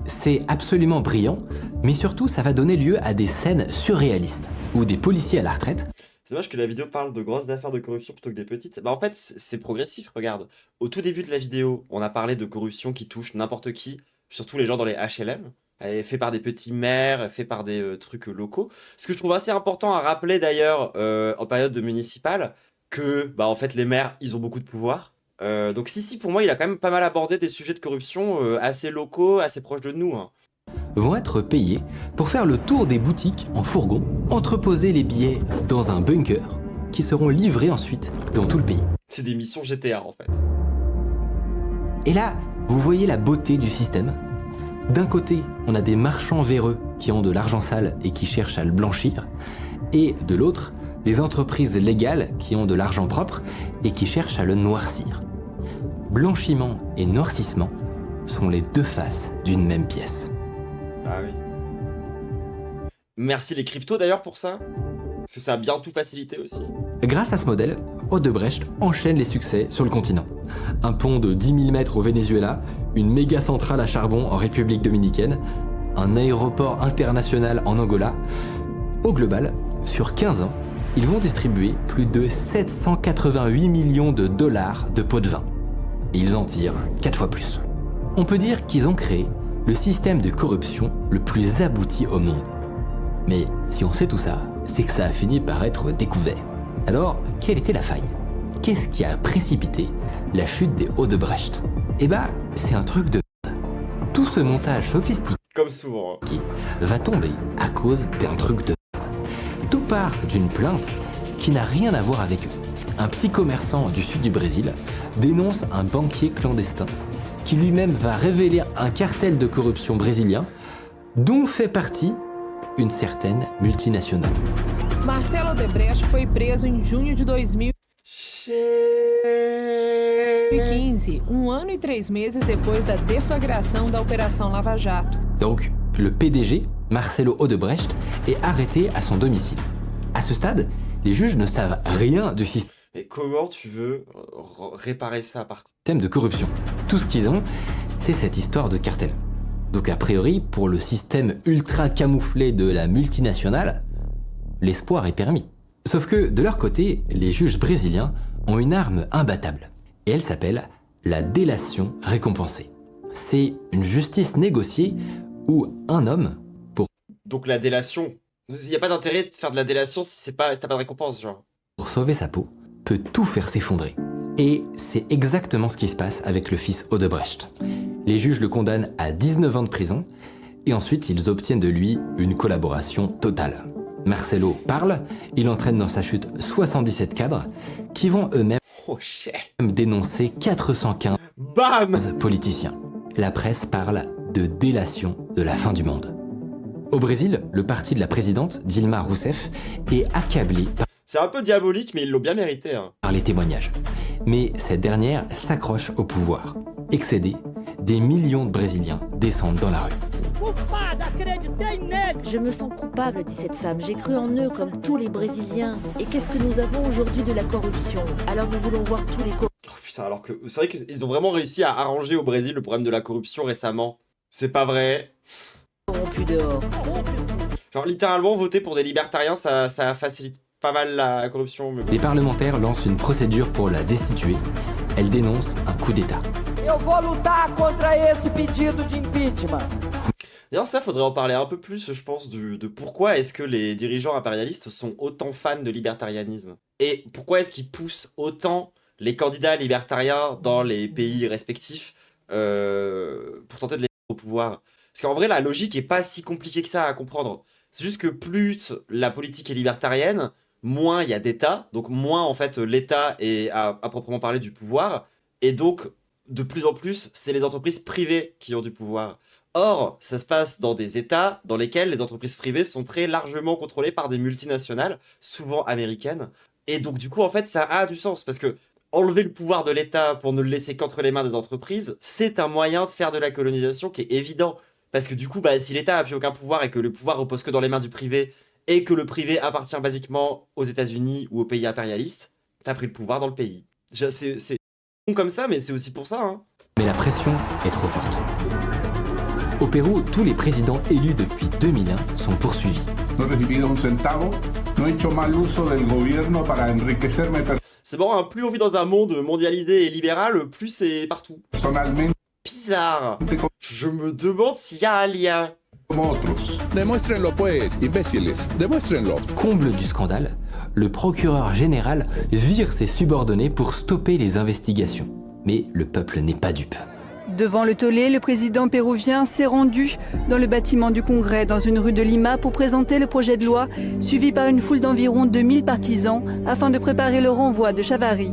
C'est absolument brillant, mais surtout ça va donner lieu à des scènes surréalistes, où des policiers à la retraite. C'est dommage que la vidéo parle de grosses affaires de corruption plutôt que des petites. Bah en fait, c'est progressif, regarde. Au tout début de la vidéo, on a parlé de corruption qui touche n'importe qui, surtout les gens dans les HLM, fait par des petits maires, fait par des trucs locaux. Ce que je trouve assez important à rappeler d'ailleurs en période de municipale, que bah en fait les maires, ils ont beaucoup de pouvoir. Donc si, pour moi, il a quand même pas mal abordé des sujets de corruption assez locaux, assez proches de nous. Hein. Vont être payés pour faire le tour des boutiques en fourgon, entreposer les billets dans un bunker, qui seront livrés ensuite dans tout le pays. C'est des missions GTA en fait. Et là, vous voyez la beauté du système. D'un côté, on a des marchands véreux qui ont de l'argent sale et qui cherchent à le blanchir, et de l'autre, des entreprises légales qui ont de l'argent propre et qui cherchent à le noircir. Blanchiment et noircissement sont les deux faces d'une même pièce. Ah oui. Merci les cryptos d'ailleurs pour ça. Parce que ça a bien tout facilité aussi. Grâce à ce modèle, Odebrecht enchaîne les succès sur le continent. Un pont de 10 000 mètres au Venezuela, une méga centrale à charbon en République dominicaine, un aéroport international en Angola. Au global, sur 15 ans, ils vont distribuer plus de 788 millions de dollars de pots de vin. Et ils en tirent 4 fois plus. On peut dire qu'ils ont créé le système de corruption le plus abouti au monde. Mais si on sait tout ça, c'est que ça a fini par être découvert. Alors, quelle était la faille? qu'est-ce qui a précipité la chute des Odebrecht? Eh bah, c'est un truc de merde. Tout ce montage sophistiqué Comme souvent. va tomber à cause d'un truc de merde. Tout part d'une plainte qui n'a rien à voir avec eux. Un petit commerçant du sud du Brésil dénonce un banquier clandestin qui lui-même va révéler un cartel de corruption brésilien dont fait partie une certaine multinationale. Marcelo Odebrecht foi preso em junho de 2015, ano e 3 meses depois da deflagração da Opération Lava Jato. Donc, le PDG, Marcelo Odebrecht, est arrêté à son domicile. À ce stade, les juges ne savent rien du système Mais comment tu veux réparer ça par contre? de corruption. Tout ce qu'ils ont, c'est cette histoire de cartel. Donc a priori, pour le système ultra camouflé de la multinationale, l'espoir est permis. Sauf que, de leur côté, les juges brésiliens ont une arme imbattable. Et elle s'appelle la délation récompensée. C'est une justice négociée où un homme, Donc la délation, il n'y a pas d'intérêt de faire de la délation si t'as pas de récompense, genre. pour sauver sa peau, peut tout faire s'effondrer. Et c'est exactement ce qui se passe avec le fils Odebrecht. Les juges le condamnent à 19 ans de prison, et ensuite ils obtiennent de lui une collaboration totale. Marcelo parle, il entraîne dans sa chute 77 cadres, qui vont eux-mêmes dénoncer 415 politiciens. La presse parle de délation de la fin du monde. Au Brésil, le parti de la présidente, Dilma Rousseff, est accablé C'est un peu diabolique, mais ils l'ont bien mérité. Hein. par les témoignages. Mais cette dernière s'accroche au pouvoir. Excédée, des millions de Brésiliens descendent dans la rue. Je me sens coupable, dit cette femme. J'ai cru en eux comme tous les Brésiliens. Et qu'est-ce que nous avons aujourd'hui de la corruption? Alors nous voulons voir tous les Putain, alors que c'est vrai qu'ils ont vraiment réussi à arranger au Brésil le problème de la corruption récemment. C'est pas vrai. corrompus dehors. Genre littéralement voter pour des libertariens, ça facilite pas mal la corruption. Mais... Les parlementaires lancent une procédure pour la destituer. Elle dénonce un coup d'État. Eu vou lutar contra esse pedido de impeachment. D'ailleurs ça, faudrait en parler un peu plus, je pense, de pourquoi est-ce que les dirigeants impérialistes sont autant fans de libertarianisme. Et pourquoi est-ce qu'ils poussent autant les candidats libertariens dans les pays respectifs pour tenter de les mettre au pouvoir. Parce qu'en vrai, la logique est pas si compliquée que ça à comprendre. C'est juste que plus la politique est libertarienne, moins il y a d'État, donc moins en fait l'État est à proprement parler du pouvoir, et donc de plus en plus c'est les entreprises privées qui ont du pouvoir. Or, ça se passe dans des États dans lesquels les entreprises privées sont très largement contrôlées par des multinationales, souvent américaines, et donc du coup en fait ça a du sens, parce que enlever le pouvoir de l'État pour ne le laisser qu'entre les mains des entreprises, c'est un moyen de faire de la colonisation qui est évident. Parce que du coup, bah, si l'État n'a plus aucun pouvoir et que le pouvoir repose que dans les mains du privé, et que le privé appartient basiquement aux États-Unis ou aux pays impérialistes, t'as pris le pouvoir dans le pays. C'est bon comme ça, mais c'est aussi pour ça. Hein. Mais la pression est trop forte. Au Pérou, tous les présidents élus depuis 2001 sont poursuivis. C'est marrant, hein, plus on vit dans un monde mondialisé et libéral, plus c'est partout. Bizarre. Je me demande s'il y a un lien. Demuéstrenlo pues, imbéciles, demuéstrenlo. Comble du scandale, le procureur général vire ses subordonnés pour stopper les investigations. Mais le peuple n'est pas dupe. Devant le tollé, le président péruvien s'est rendu dans le bâtiment du Congrès, dans une rue de Lima, pour présenter le projet de loi, suivi par une foule d'environ 2000 partisans, afin de préparer le renvoi de Chavarri.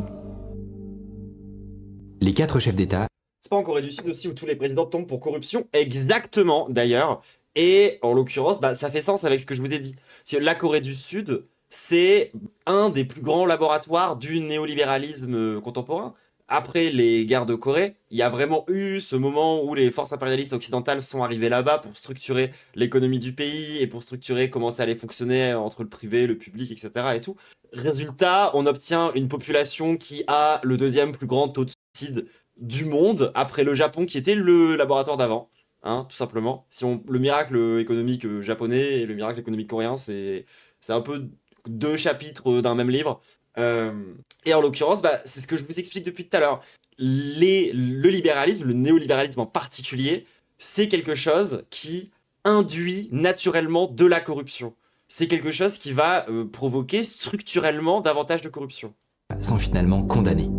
Les 4 chefs d'État... C'est pas en Corée du Sud aussi où tous les présidents tombent pour corruption? Exactement, d'ailleurs. Et en l'occurrence, bah, ça fait sens avec ce que je vous ai dit. Parce que la Corée du Sud, c'est un des plus grands laboratoires du néolibéralisme contemporain. Après les guerres de Corée, il y a vraiment eu ce moment où les forces impérialistes occidentales sont arrivées là-bas pour structurer l'économie du pays et pour structurer comment ça allait fonctionner entre le privé, le public, etc. et tout. Résultat, on obtient une population qui a le 2e plus grand taux de suicide du monde, après le Japon qui était le laboratoire d'avant, hein, tout simplement. Si le miracle économique japonais et le miracle économique coréen, c'est un peu 2 chapitres d'un même livre. Et en l'occurrence, bah, c'est ce que je vous explique depuis tout à l'heure. Le libéralisme, le néolibéralisme en particulier, c'est quelque chose qui induit naturellement de la corruption. C'est quelque chose qui va provoquer structurellement davantage de corruption. sont finalement condamnés.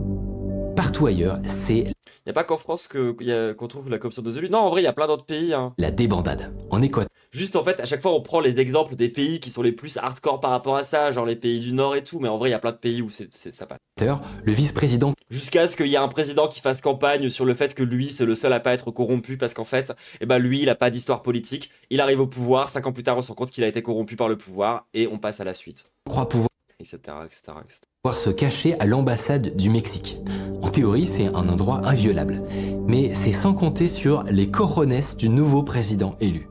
Partout ailleurs, c'est Il n'y a pas qu'en France qu'on trouve la corruption des élus. Non, en vrai, il y a plein d'autres pays. Hein. la débandade. En Équateur, Juste, en fait, à chaque fois, on prend les exemples des pays qui sont les plus hardcore par rapport à ça, genre les pays du Nord et tout, mais en vrai, il y a plein de pays où ça passe. le vice-président Jusqu'à ce qu'il y ait un président qui fasse campagne sur le fait que lui, c'est le seul à pas être corrompu, parce qu'en fait, lui, il a pas d'histoire politique. Il arrive au pouvoir, 5 ans plus tard, on se rend compte qu'il a été corrompu par le pouvoir, et on passe à la suite. croit pouvoir Etc., etc., etc. se cacher à l'ambassade du Mexique. En théorie, c'est un endroit inviolable. Mais c'est sans compter sur les cojones du nouveau président élu.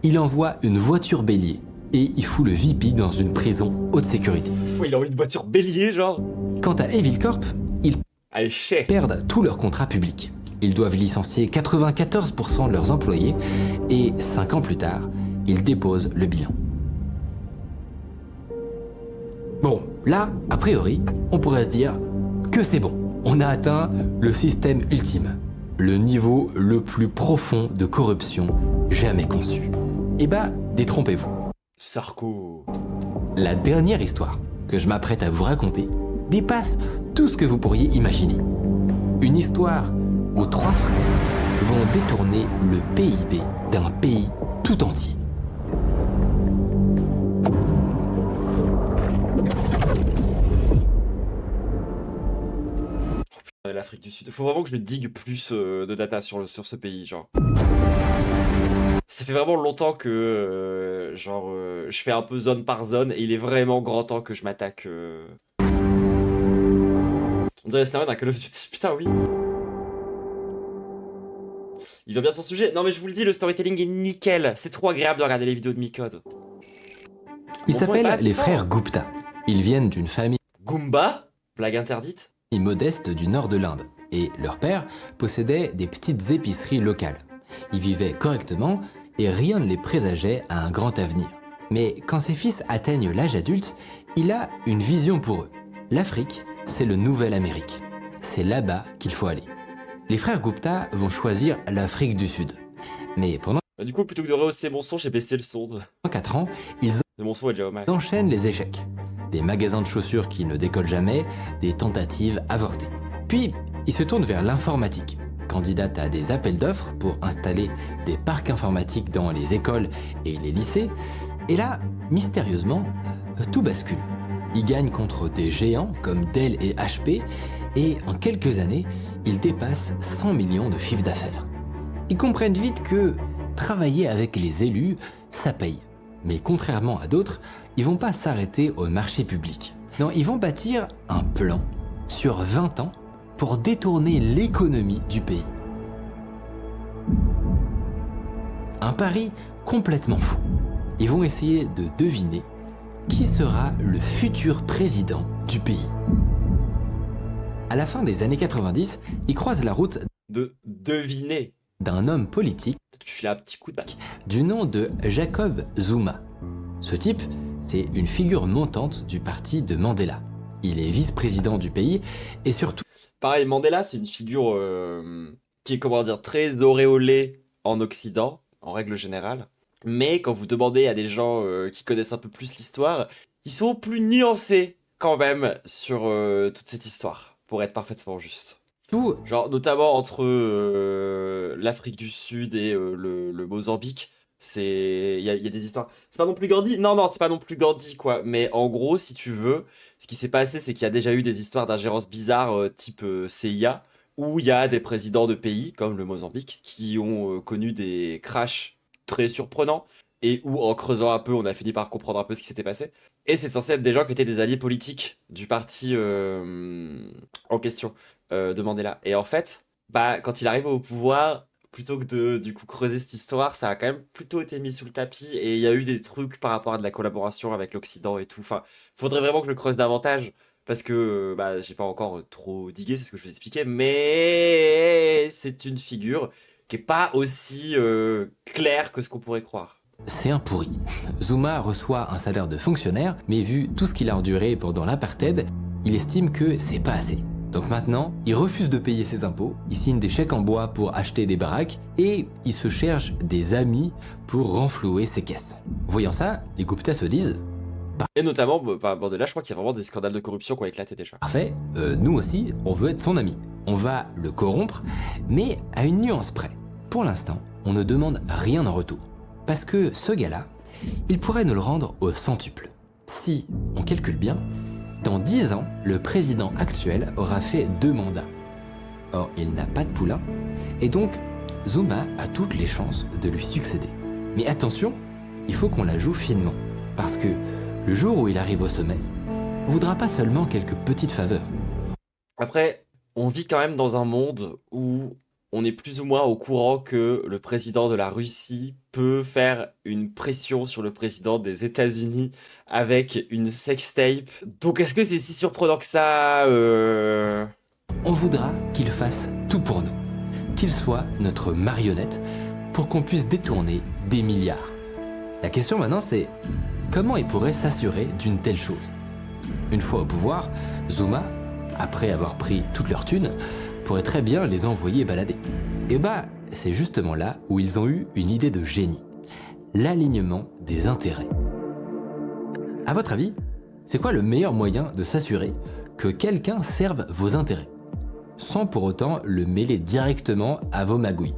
Il envoie une voiture bélier et il fout le VP dans une prison haute sécurité. Il a envie de voiture bélier, genre. Quant à Evil Corp, ils perdent tous leurs contrats publics. Ils doivent licencier 94% de leurs employés et 5 ans plus tard, ils déposent le bilan. Bon, là, a priori, on pourrait se dire que c'est bon. On a atteint le système ultime, le niveau le plus profond de corruption jamais conçu. Eh bah, détrompez-vous. Sarko. La dernière histoire que je m'apprête à vous raconter dépasse tout ce que vous pourriez imaginer. Une histoire où 3 frères vont détourner le PIB d'un pays tout entier. L'Afrique du Sud. Faut vraiment que je digue plus de data sur ce pays, genre. Ça fait vraiment longtemps que, je fais un peu zone par zone, et il est vraiment grand temps que je m'attaque. On dirait le scénario d'un Call of Duty. Putain, oui. Il va bien son sujet. Non mais je vous le dis, le storytelling est nickel. C'est trop agréable de regarder les vidéos de Micode. Ils s'appellent les frères Gupta. Ils viennent d'une famille Goomba, blague interdite, modeste du nord de l'Inde. Et leur père possédait des petites épiceries locales. Ils vivaient correctement et rien ne les présageait à un grand avenir. Mais quand ses fils atteignent l'âge adulte, il a une vision pour eux. L'Afrique, c'est le nouvel Amérique. C'est là-bas qu'il faut aller. Les frères Gupta vont choisir l'Afrique du Sud. Mais pendant du coup, plutôt que de rehausser mon son, j'ai baissé le son. 4 ans, ils mon son est déjà au max. enchaînent les échecs. Des magasins de chaussures qui ne décollent jamais, des tentatives avortées. Puis, ils se tournent vers l'informatique. Candidate à des appels d'offres pour installer des parcs informatiques dans les écoles et les lycées. Et là, mystérieusement, tout bascule. Ils gagnent contre des géants comme Dell et HP, et en quelques années, ils dépassent 100 millions de chiffre d'affaires. Ils comprennent vite que travailler avec les élus, ça paye. Mais contrairement à d'autres, ils vont pas s'arrêter au marché public. Non, ils vont bâtir un plan sur 20 ans pour détourner l'économie du pays. Un pari complètement fou. Ils vont essayer de deviner qui sera le futur président du pays. À la fin des années 90, ils croisent la route de deviner d'un homme politique tu fais un petit coup de bac du nom de Jacob Zuma. Ce type, c'est une figure montante du parti de Mandela. Il est vice-président du pays et surtout... Pareil, Mandela, c'est une figure qui est, comment dire, très auréolée en Occident, en règle générale. Mais quand vous demandez à des gens qui connaissent un peu plus l'histoire, ils sont plus nuancés quand même sur toute cette histoire, pour être parfaitement juste. Genre, notamment entre l'Afrique du Sud et le Mozambique, il y a des histoires. C'est pas non plus Gandhi. Non, c'est pas non plus Gandhi, quoi. Mais en gros, si tu veux, ce qui s'est passé, c'est qu'il y a déjà eu des histoires d'ingérence bizarres type CIA, où il y a des présidents de pays, comme le Mozambique, qui ont connu des crashs très surprenants, et où, en creusant un peu, on a fini par comprendre un peu ce qui s'était passé. Et c'est censé être des gens qui étaient des alliés politiques du parti en question, de Mandela. Et en fait, quand il arrive au pouvoir, plutôt que de, du coup, creuser cette histoire, ça a quand même plutôt été mis sous le tapis, et il y a eu des trucs par rapport à de la collaboration avec l'Occident et tout. Enfin, faudrait vraiment que je le creuse davantage, parce que j'ai pas encore trop digué, c'est ce que je vous expliquais, mais c'est une figure qui est pas aussi claire que ce qu'on pourrait croire. C'est un pourri. Zuma reçoit un salaire de fonctionnaire, mais vu tout ce qu'il a enduré pendant l'apartheid, il estime que c'est pas assez. Donc maintenant, il refuse de payer ses impôts, il signe des chèques en bois pour acheter des baraques et il se cherche des amis pour renflouer ses caisses. Voyant ça, les Gupta se disent et notamment, là je crois qu'il y a vraiment des scandales de corruption qui ont éclaté déjà. Parfait, nous aussi, on veut être son ami. On va le corrompre, mais à une nuance près. Pour l'instant, on ne demande rien en retour. Parce que ce gars-là, il pourrait nous le rendre au centuple. Si on calcule bien, dans 10 ans, le président actuel aura fait 2 mandats. Or, il n'a pas de poulain, et donc Zuma a toutes les chances de lui succéder. Mais attention, il faut qu'on la joue finement, parce que le jour où il arrive au sommet, on voudra pas seulement quelques petites faveurs. Après, on vit quand même dans un monde où on est plus ou moins au courant que le président de la Russie peut faire une pression sur le président des États-Unis avec une sextape. Donc est-ce que c'est si surprenant que ça On voudra qu'il fasse tout pour nous, qu'il soit notre marionnette pour qu'on puisse détourner des milliards. La question maintenant c'est comment il pourrait s'assurer d'une telle chose? Une fois au pouvoir, Zuma, après avoir pris toutes leurs thunes, pourrait très bien les envoyer balader. Et c'est justement là où ils ont eu une idée de génie. L'alignement des intérêts. À votre avis, c'est quoi le meilleur moyen de s'assurer que quelqu'un serve vos intérêts, sans pour autant le mêler directement à vos magouilles?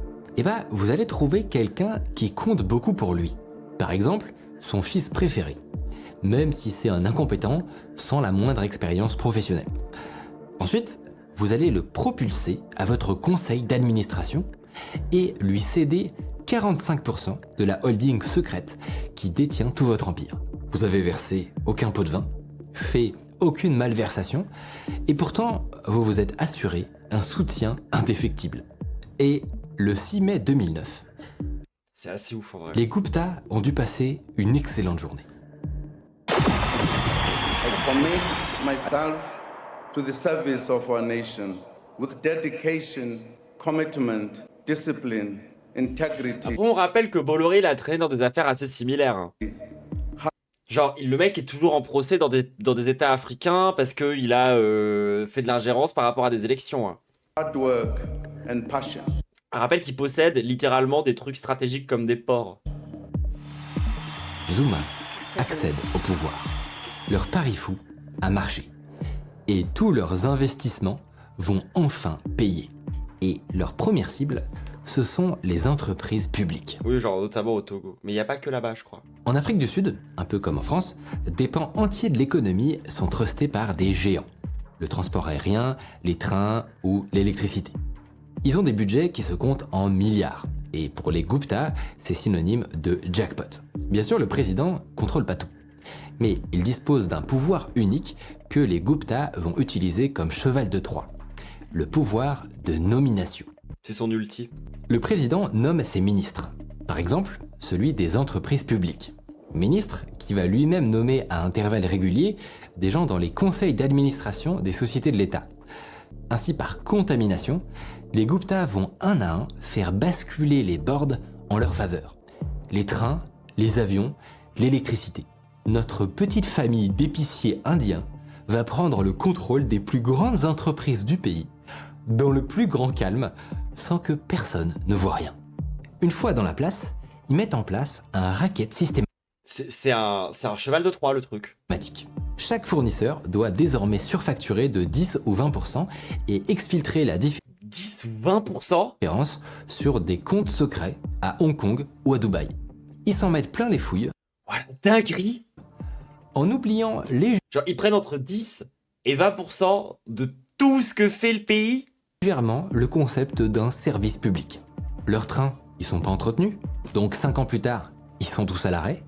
Vous allez trouver quelqu'un qui compte beaucoup pour lui. Par exemple, son fils préféré, même si c'est un incompétent sans la moindre expérience professionnelle. Ensuite, vous allez le propulser à votre conseil d'administration et lui céder 45% de la holding secrète qui détient tout votre empire. Vous avez versé aucun pot de vin, fait aucune malversation, et pourtant, vous vous êtes assuré un soutien indéfectible. Et le 6 mai 2009, c'est assez ouf en vrai. Les Gupta ont dû passer une excellente journée. I commit myself to the service of our nation with dedication, commitment, discipline, integrity. Après, on rappelle que Bolloré il a traîné dans des affaires assez similaires. Hein. Genre, le mec est toujours en procès dans des États africains parce qu'il a fait de l'ingérence par rapport à des élections. Hein. Hard work and passion. On rappelle qu'il possède littéralement des trucs stratégiques comme des ports. Zuma accède au pouvoir. Leur pari fou a marché. Et tous leurs investissements vont enfin payer. Et leur première cible, ce sont les entreprises publiques. Oui, genre notamment au Togo. Mais il n'y a pas que là-bas, je crois. En Afrique du Sud, un peu comme en France, des pans entiers de l'économie sont trustés par des géants. Le transport aérien, les trains ou l'électricité. Ils ont des budgets qui se comptent en milliards. Et pour les Gupta, c'est synonyme de jackpot. Bien sûr, le président contrôle pas tout. Mais il dispose d'un pouvoir unique que les Gupta vont utiliser comme cheval de Troie. Le pouvoir de nomination. C'est son ulti. Le président nomme ses ministres. Par exemple, celui des entreprises publiques. Ministre qui va lui-même nommer à intervalles réguliers des gens dans les conseils d'administration des sociétés de l'État. Ainsi, par contamination, les Gupta vont un à un faire basculer les boards en leur faveur. Les trains, les avions, l'électricité. Notre petite famille d'épiciers indiens va prendre le contrôle des plus grandes entreprises du pays, dans le plus grand calme, sans que personne ne voie rien. Une fois dans la place, ils mettent en place un racket systématique. C'est un cheval de Troie, le truc. Chaque fournisseur doit désormais surfacturer de 10 ou 20% et exfiltrer la 10 ou 20% différence sur des comptes secrets à Hong Kong ou à Dubaï. Ils s'en mettent plein les fouilles. Voilà, dinguerie. En oubliant les... Genre, ils prennent entre 10 et 20% de tout ce que fait le pays. Légèrement le concept d'un service public. Leurs trains, ils sont pas entretenus, donc 5 ans plus tard, ils sont tous à l'arrêt.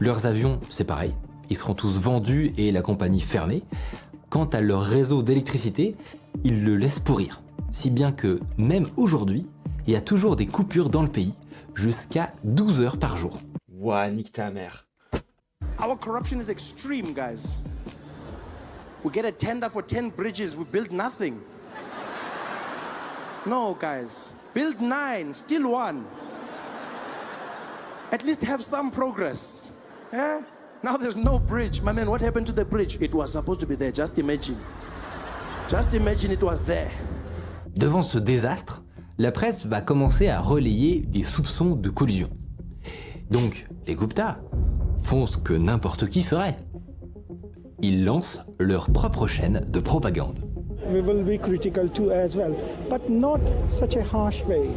Leurs avions, c'est pareil, ils seront tous vendus et la compagnie fermée. Quant à leur réseau d'électricité, ils le laissent pourrir. Si bien que, même aujourd'hui, il y a toujours des coupures dans le pays, jusqu'à 12 heures par jour. Ouah, nique ta mère. Our corruption is extreme, guys. We get a tender for 10 bridges, we build nothing. No, guys. Build 9, still 1. At least have some progress. Now there's no bridge. My man, what happened to the bridge? It was supposed to be there, just imagine. Just imagine it was there. Devant ce désastre, la presse va commencer à relayer des soupçons de collusion. Donc, les Gupta font ce que n'importe qui ferait. Ils lancent leur propre chaîne de propagande. We will be critical too as well, but not such a harsh way.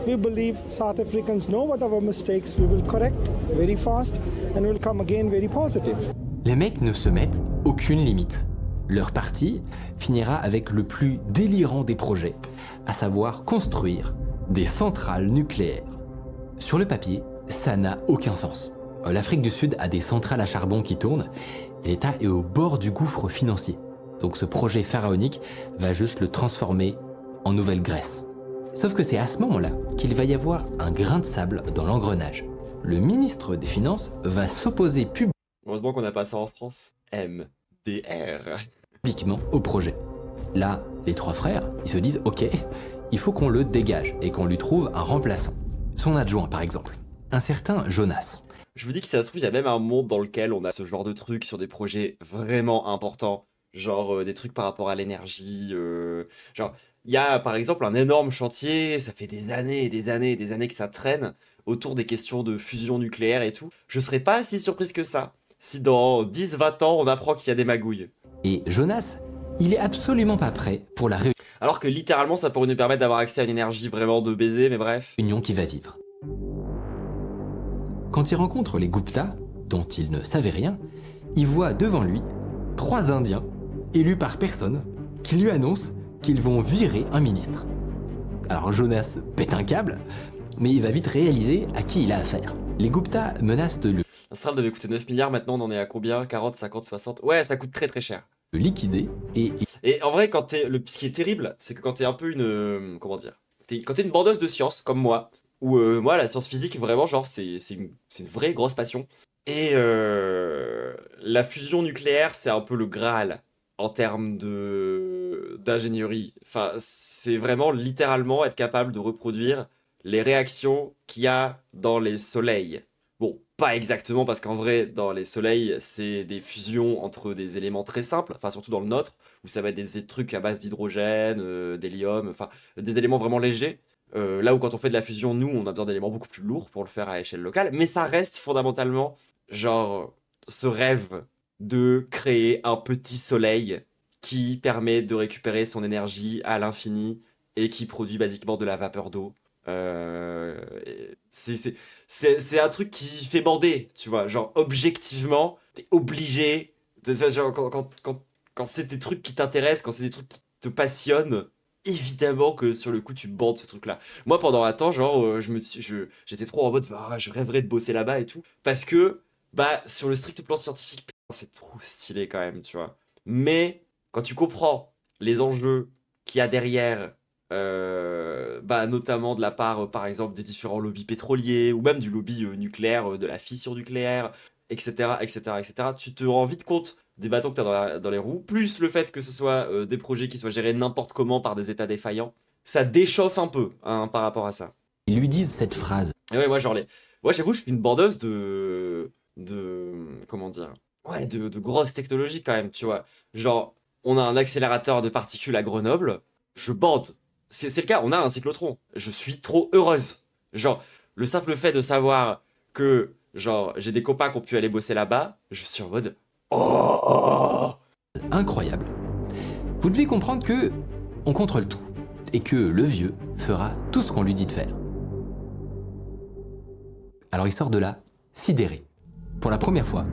We believe South Africans know what our mistakes. We will correct very fast and will come again very positive. Les mecs ne se mettent aucune limite. Leur parti finira avec le plus délirant des projets, à savoir construire des centrales nucléaires. Sur le papier, ça n'a aucun sens. L'Afrique du Sud a des centrales à charbon qui tournent, et l'État est au bord du gouffre financier. Donc ce projet pharaonique va juste le transformer en Nouvelle-Grèce. Sauf que c'est à ce moment-là qu'il va y avoir un grain de sable dans l'engrenage. Le ministre des Finances va s'opposer Heureusement qu'on n'a pas ça en France. MDR. Publiquement au projet. Là, les trois frères, ils se disent « Ok, il faut qu'on le dégage et qu'on lui trouve un remplaçant. » Son adjoint, par exemple. Un certain Jonas. Je vous dis que si ça se trouve, il y a même un monde dans lequel on a ce genre de trucs sur des projets vraiment importants. Genre des trucs par rapport à l'énergie. Genre, il y a par exemple un énorme chantier, ça fait des années et des années et des années que ça traîne autour des questions de fusion nucléaire et tout. Je serais pas si surprise que ça si dans 10-20 ans on apprend qu'il y a des magouilles. Et Jonas, il est absolument pas prêt pour la Alors que littéralement ça pourrait nous permettre d'avoir accès à une énergie vraiment de baiser, mais bref. Union qui va vivre. Quand il rencontre les Gupta, dont il ne savait rien, il voit devant lui 3 Indiens, élus par personne, qui lui annoncent qu'ils vont virer un ministre. Alors Jonas pète un câble, mais il va vite réaliser à qui il a affaire. Les Gupta menacent de le... L'Astral devait coûter 9 milliards, maintenant on en est à combien? 40, 50, 60? Ouais, ça coûte très très cher. Le liquider Et en vrai, quand ce qui est terrible, c'est que quand t'es un peu une... comment dire? Quand t'es une bandeuse de science, comme moi, où moi, la science physique, vraiment, genre, c'est une vraie grosse passion. Et la fusion nucléaire, c'est un peu le Graal en termes d'ingénierie. Enfin, c'est vraiment littéralement être capable de reproduire les réactions qu'il y a dans les soleils. Bon, pas exactement, parce qu'en vrai, dans les soleils, c'est des fusions entre des éléments très simples, enfin surtout dans le nôtre, où ça va être des trucs à base d'hydrogène, d'hélium, enfin des éléments vraiment légers. Là où quand on fait de la fusion, nous, on a besoin d'éléments beaucoup plus lourds pour le faire à échelle locale, mais ça reste fondamentalement, genre, ce rêve de créer un petit soleil qui permet de récupérer son énergie à l'infini et qui produit basiquement de la vapeur d'eau. C'est un truc qui fait bander, tu vois, genre objectivement, t'es obligé, genre, quand c'est des trucs qui t'intéressent, quand c'est des trucs qui te passionnent, évidemment que sur le coup tu bandes ce truc là. Moi pendant un temps, genre j'étais trop en mode je rêverais de bosser là-bas et tout, parce que bah sur le strict plan scientifique, putain, c'est trop stylé quand même, tu vois. Mais quand tu comprends les enjeux qu'il y a derrière, bah notamment de la part par exemple des différents lobbies pétroliers ou même du lobby nucléaire, de la fission nucléaire, etc., etc., etc., tu te rends vite compte des bâtons que t'as dans les roues, plus le fait que ce soit des projets qui soient gérés n'importe comment par des états défaillants, ça déchauffe un peu hein, par rapport à ça. Ils lui disent cette phrase. Et ouais, moi j'avoue, je suis une bandeuse comment dire, ouais, de grosses technologies quand même, tu vois. Genre, on a un accélérateur de particules à Grenoble, je bande. C'est le cas, on a un cyclotron. Je suis trop heureuse. Genre, le simple fait de savoir que, genre, j'ai des copains qui ont pu aller bosser là-bas, je suis en mode... Oh, incroyable. Vous devez comprendre que on contrôle tout et que le vieux fera tout ce qu'on lui dit de faire. Alors il sort de là, sidéré. Pour la première fois,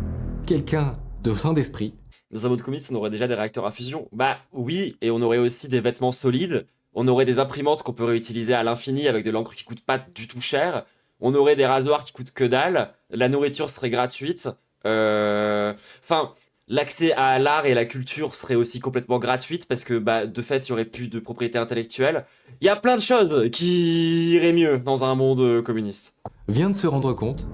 quelqu'un de sain d'esprit. Dans un mode comics, on aurait déjà des réacteurs à fusion. Bah oui, et on aurait aussi des vêtements solides. On aurait des imprimantes qu'on peut réutiliser à l'infini avec de l'encre qui coûte pas du tout cher. On aurait des rasoirs qui coûtent que dalle. La nourriture serait gratuite. Enfin, l'accès à l'art et à la culture serait aussi complètement gratuite parce que bah, de fait, il y aurait plus de propriété intellectuelle. Il y a plein de choses qui iraient mieux dans un monde communiste. Vient de se rendre compte.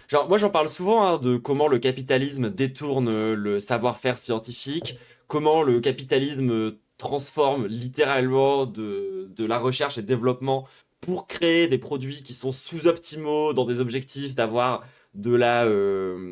Genre, moi j'en parle souvent hein, de comment le capitalisme détourne le savoir-faire scientifique, comment le capitalisme transforme littéralement de la recherche et développement pour créer des produits qui sont sous-optimaux dans des objectifs d'avoir de la...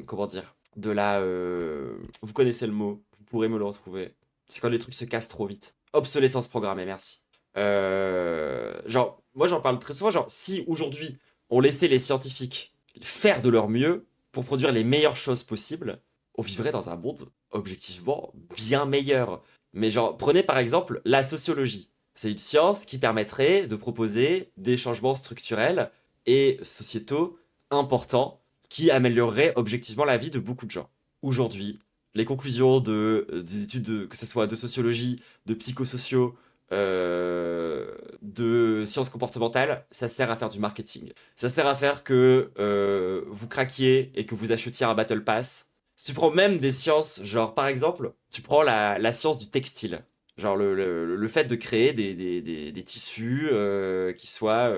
comment dire? De la... vous connaissez le mot, vous pourrez me le retrouver. c'est quand les trucs se cassent trop vite. Obsolescence programmée, merci. Genre, moi j'en parle très souvent, genre, si aujourd'hui on laissait les scientifiques faire de leur mieux pour produire les meilleures choses possibles, on vivrait dans un monde objectivement bien meilleur. Mais genre, prenez par exemple la sociologie. C'est une science qui permettrait de proposer des changements structurels et sociétaux importants qui amélioreraient objectivement la vie de beaucoup de gens. Aujourd'hui, les conclusions des études, que ce soit de sociologie, de psychosociaux, de sciences comportementales, ça sert à faire du marketing. Ça sert à faire que vous craquiez et que vous achetiez un Battle Pass. Si tu prends même des sciences, genre par exemple, tu prends la science du textile. Genre le fait de créer des tissus qui soient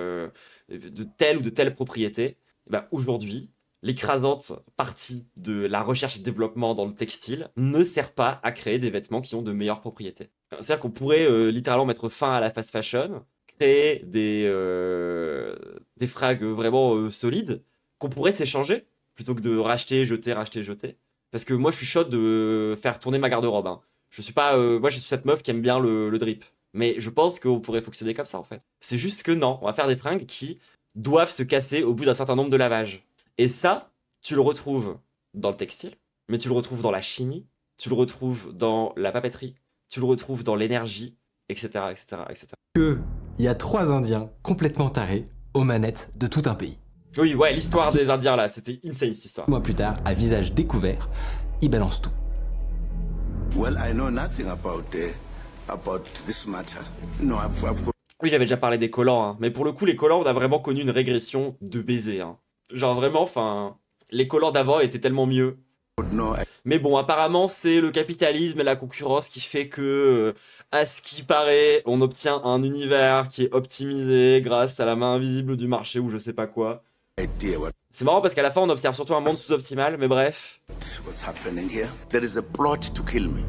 de telle ou de telle propriété. Et ben, aujourd'hui, l'écrasante partie de la recherche et développement dans le textile ne sert pas à créer des vêtements qui ont de meilleures propriétés. C'est-à-dire qu'on pourrait littéralement mettre fin à la fast fashion, créer des frags vraiment solides, qu'on pourrait s'échanger, plutôt que de racheter, jeter. Parce que moi, je suis chaud de faire tourner ma garde-robe. Hein. Je suis pas, moi, je suis cette meuf qui aime bien le drip. Mais je pense qu'on pourrait fonctionner comme ça, en fait. C'est juste que non, on va faire des fringues qui doivent se casser au bout d'un certain nombre de lavages. Et ça, tu le retrouves dans le textile, mais tu le retrouves dans la chimie, tu le retrouves dans la papeterie, tu le retrouves dans l'énergie, etc., etc., etc. Il y a 3 Indiens complètement tarés aux manettes de tout un pays. Oui, ouais, l'histoire des Indiens, là, c'était insane, cette histoire. 6 mois plus tard, à visage découvert, ils balancent tout. Well, I know nothing about this matter. No, Oui, j'avais déjà parlé des collants, hein. Mais pour le coup, les collants, on a vraiment connu une régression de baiser. Hein. Genre vraiment, enfin, les collants d'avant étaient tellement mieux. Mais bon, apparemment, c'est le capitalisme et la concurrence qui fait que, à ce qui paraît, on obtient un univers qui est optimisé grâce à la main invisible du marché ou je sais pas quoi. C'est marrant parce qu'à la fin, on observe surtout un monde sous-optimal, mais bref. What's happening here? There is a plot to kill me.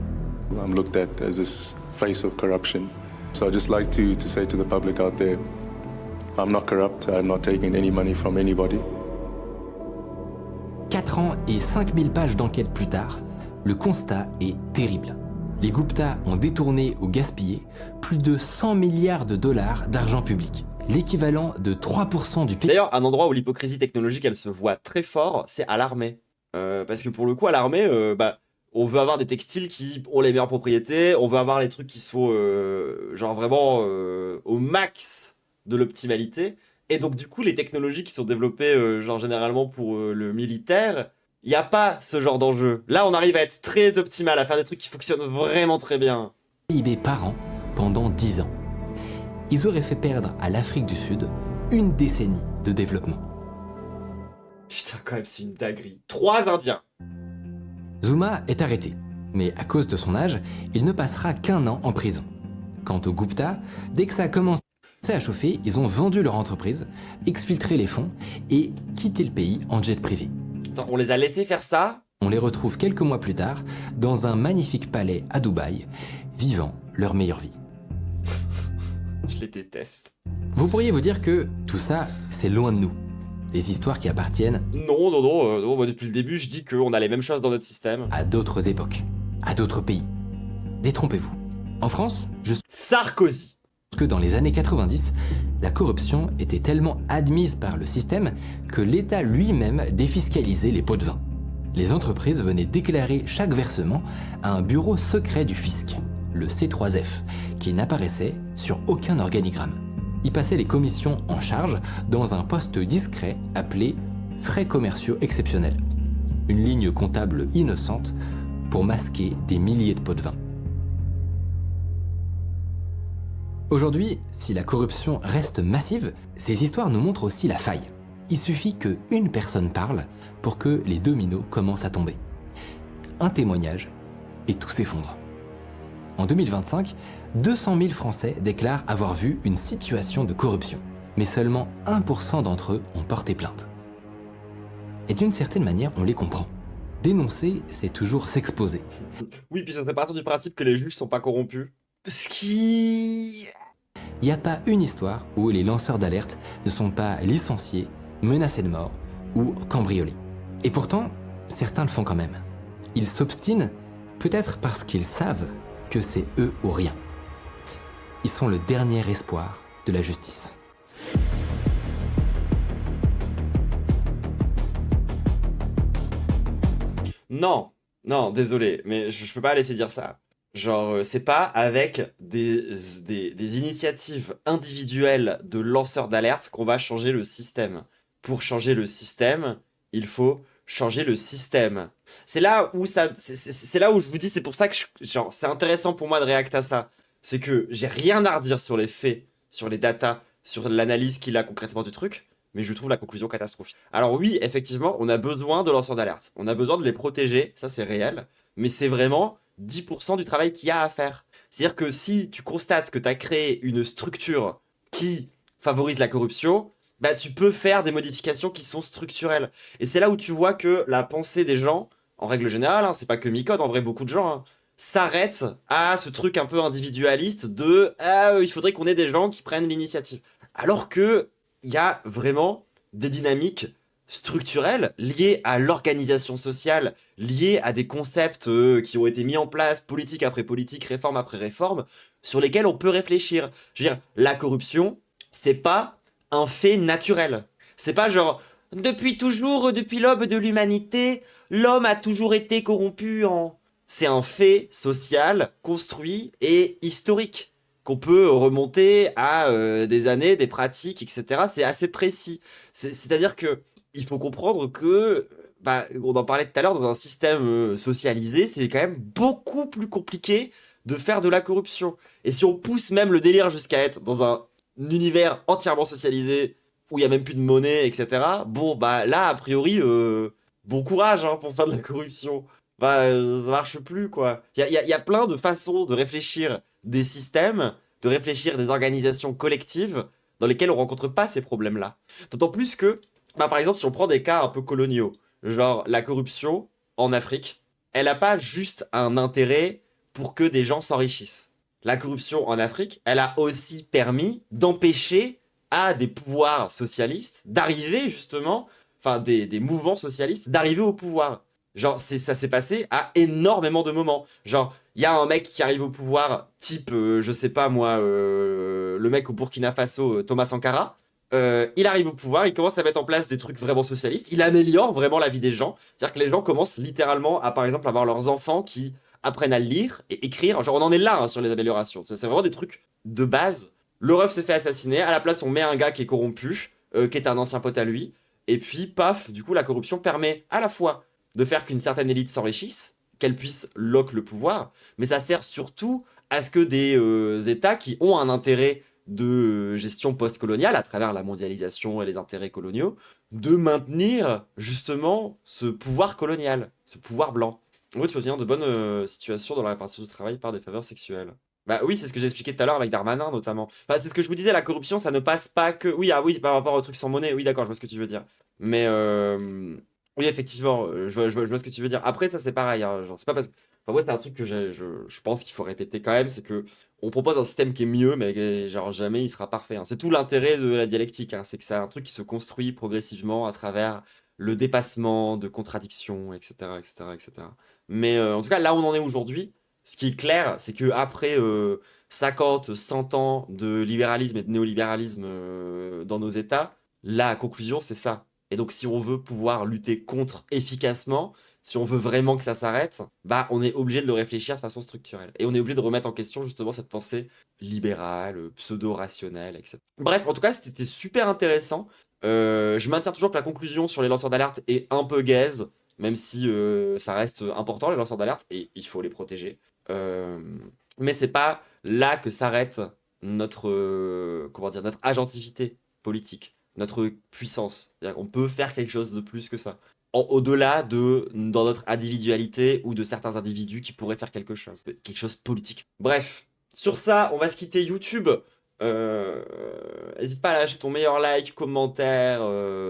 I'm looked at as this face of corruption. So I'd just like to say to the public out there, I'm not corrupt, I'm not taking any money from anybody. 4 ans et 5000 pages d'enquête plus tard, le constat est terrible. Les Gupta ont détourné ou gaspillé plus de 100 milliards de dollars d'argent public, l'équivalent de 3% du PIB. D'ailleurs, un endroit où l'hypocrisie technologique, elle se voit très fort, c'est à l'armée. Parce que pour le coup, à l'armée, on veut avoir des textiles qui ont les meilleures propriétés, on veut avoir les trucs qui sont genre vraiment au max de l'optimalité. Et donc du coup, les technologies qui sont développées genre généralement pour le militaire, il n'y a pas ce genre d'enjeu. Là, on arrive à être très optimal, à faire des trucs qui fonctionnent vraiment très bien. PIB par an pendant 10 ans. Ils auraient fait perdre à l'Afrique du Sud une décennie de développement. Putain, quand même, c'est une dinguerie. 3 Indiens. Zuma est arrêté, mais à cause de son âge, il ne passera qu'1 an en prison. Quant aux Gupta, dès que ça a commencé à chauffer, ils ont vendu leur entreprise, exfiltré les fonds et quitté le pays en jet privé. Attends, on les a laissés faire ça ? On les retrouve quelques mois plus tard dans un magnifique palais à Dubaï, vivant leur meilleure vie. Je les déteste. Vous pourriez vous dire que tout ça, c'est loin de nous. Des histoires qui appartiennent... Non, moi depuis le début, je dis qu'on a les mêmes choses dans notre système. À d'autres époques, à d'autres pays. Détrompez-vous. En France, Sarkozy. Que dans les années 90, la corruption était tellement admise par le système que l'État lui-même défiscalisait les pots de vin. Les entreprises venaient déclarer chaque versement à un bureau secret du fisc, le C3F, qui n'apparaissait sur aucun organigramme. Il passait les commissions en charge dans un poste discret appelé « frais commerciaux exceptionnels », une ligne comptable innocente pour masquer des milliers de pots de vin. Aujourd'hui, si la corruption reste massive, ces histoires nous montrent aussi la faille. Il suffit qu'une personne parle pour que les dominos commencent à tomber. Un témoignage et tout s'effondre. En 2025, 200 000 Français déclarent avoir vu une situation de corruption, mais seulement 1% d'entre eux ont porté plainte. Et d'une certaine manière, on les comprend. Dénoncer, c'est toujours s'exposer. Oui, puis ça serait partir du principe que les juges sont pas corrompus. Ce qui... Il n'y a pas une histoire où les lanceurs d'alerte ne sont pas licenciés, menacés de mort ou cambriolés. Et pourtant, certains le font quand même. Ils s'obstinent, peut-être parce qu'ils savent que c'est eux ou rien. Ils sont le dernier espoir de la justice. Non, désolé, mais je peux pas laisser dire ça. Genre, c'est pas avec des initiatives individuelles de lanceurs d'alerte qu'on va changer le système. Pour changer le système, il faut changer le système. C'est là où c'est là où je vous dis, c'est pour ça que genre, c'est intéressant pour moi de réacter à ça. C'est que j'ai rien à redire sur les faits, sur les datas, sur l'analyse qu'il a concrètement du truc, mais je trouve la conclusion catastrophique. Alors oui, effectivement, on a besoin de lanceurs d'alerte. On a besoin de les protéger, ça c'est réel, mais c'est vraiment 10% du travail qu'il y a à faire. C'est-à-dire que si tu constates que tu as créé une structure qui favorise la corruption, bah tu peux faire des modifications qui sont structurelles. Et c'est là où tu vois que la pensée des gens, en règle générale, hein, c'est pas que Micode, en vrai beaucoup de gens, hein, s'arrêtent à ce truc un peu individualiste de il faudrait qu'on ait des gens qui prennent l'initiative. Alors que il y a vraiment des dynamiques structurelles liées à l'organisation sociale, liées à des concepts qui ont été mis en place, politique après politique, réforme après réforme, sur lesquels on peut réfléchir. Je veux dire, la corruption, c'est pas un fait naturel. C'est pas genre, depuis toujours, depuis l'aube de l'humanité, l'homme a toujours été corrompu en... C'est un fait social, construit et historique, qu'on peut remonter à des années, des pratiques, etc. C'est assez précis. C'est-à-dire que il faut comprendre que, on en parlait tout à l'heure, dans un système socialisé, c'est quand même beaucoup plus compliqué de faire de la corruption. Et si on pousse même le délire jusqu'à être dans un univers entièrement socialisé, où il n'y a même plus de monnaie, etc., là, a priori, bon courage hein, pour faire de la corruption. Ça marche plus, quoi. Il y a plein de façons de réfléchir des systèmes, de réfléchir des organisations collectives dans lesquelles on rencontre pas ces problèmes-là. D'autant plus que, par exemple, si on prend des cas un peu coloniaux, genre la corruption en Afrique, elle n'a pas juste un intérêt pour que des gens s'enrichissent. La corruption en Afrique, elle a aussi permis d'empêcher à des pouvoirs socialistes d'arriver justement, des mouvements socialistes d'arriver au pouvoir. Genre, ça s'est passé à énormément de moments. Genre, il y a un mec qui arrive au pouvoir, type, je sais pas moi, le mec au Burkina Faso, Thomas Sankara. Il arrive au pouvoir, il commence à mettre en place des trucs vraiment socialistes. Il améliore vraiment la vie des gens. C'est-à-dire que les gens commencent littéralement à, par exemple, avoir leurs enfants qui apprennent à lire et écrire. Genre, on en est là hein, sur les améliorations. C'est vraiment des trucs de base. Le ref se fait assassiner. À la place, on met un gars qui est corrompu, qui est un ancien pote à lui. Et puis, paf, du coup, la corruption permet à la fois de faire qu'une certaine élite s'enrichisse, qu'elle puisse lock le pouvoir, mais ça sert surtout à ce que des États qui ont un intérêt de gestion post-coloniale, à travers la mondialisation et les intérêts coloniaux, de maintenir justement ce pouvoir colonial, ce pouvoir blanc. En vrai, tu peux tenir de bonnes situations dans la répartition du travail par des faveurs sexuelles. Bah oui, c'est ce que j'ai expliqué tout à l'heure avec Darmanin notamment. C'est ce que je vous disais, la corruption, ça ne passe pas que... Oui, par rapport au truc sans monnaie, oui d'accord, je vois ce que tu veux dire. Mais... Oui, effectivement, je vois ce que tu veux dire. Après, ça, c'est pareil. Hein, genre, c'est pas parce que... moi, c'est un truc que je pense qu'il faut répéter quand même, c'est que on propose un système qui est mieux, mais genre jamais il sera parfait. Hein. C'est tout l'intérêt de la dialectique. Hein, c'est que c'est un truc qui se construit progressivement à travers le dépassement de contradictions, etc., etc., etc. Mais en tout cas, là où on en est aujourd'hui, ce qui est clair, c'est qu'après 50, 100 ans de libéralisme et de néolibéralisme dans nos États, la conclusion, c'est ça. Et donc, si on veut pouvoir lutter contre efficacement, si on veut vraiment que ça s'arrête, on est obligé de le réfléchir de façon structurelle. Et on est obligé de remettre en question justement cette pensée libérale, pseudo-rationnelle, etc. Bref, en tout cas, c'était super intéressant. Je maintiens toujours que la conclusion sur les lanceurs d'alerte est un peu gaze, même si ça reste important, les lanceurs d'alerte, et il faut les protéger. Mais c'est pas là que s'arrête notre agentivité politique. Notre puissance. On peut faire quelque chose de plus que ça. Au-delà dans notre individualité ou de certains individus qui pourraient faire quelque chose. Quelque chose de politique. Bref, sur ça, on va se quitter YouTube. N'hésite pas à lâcher ton meilleur like, commentaire,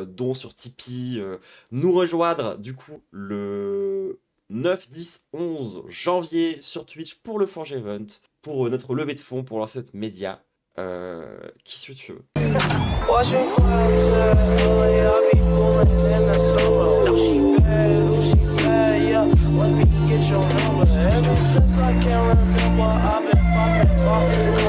don sur Tipeee. Nous rejoindre, du coup, le 9, 10, 11 janvier sur Twitch pour le Forge Event. Pour notre levée de fonds pour lancer notre média. Qui suis tu veux? Archipel, yeah. Let me get your number. Ever since I can't remember. what I've been bumping.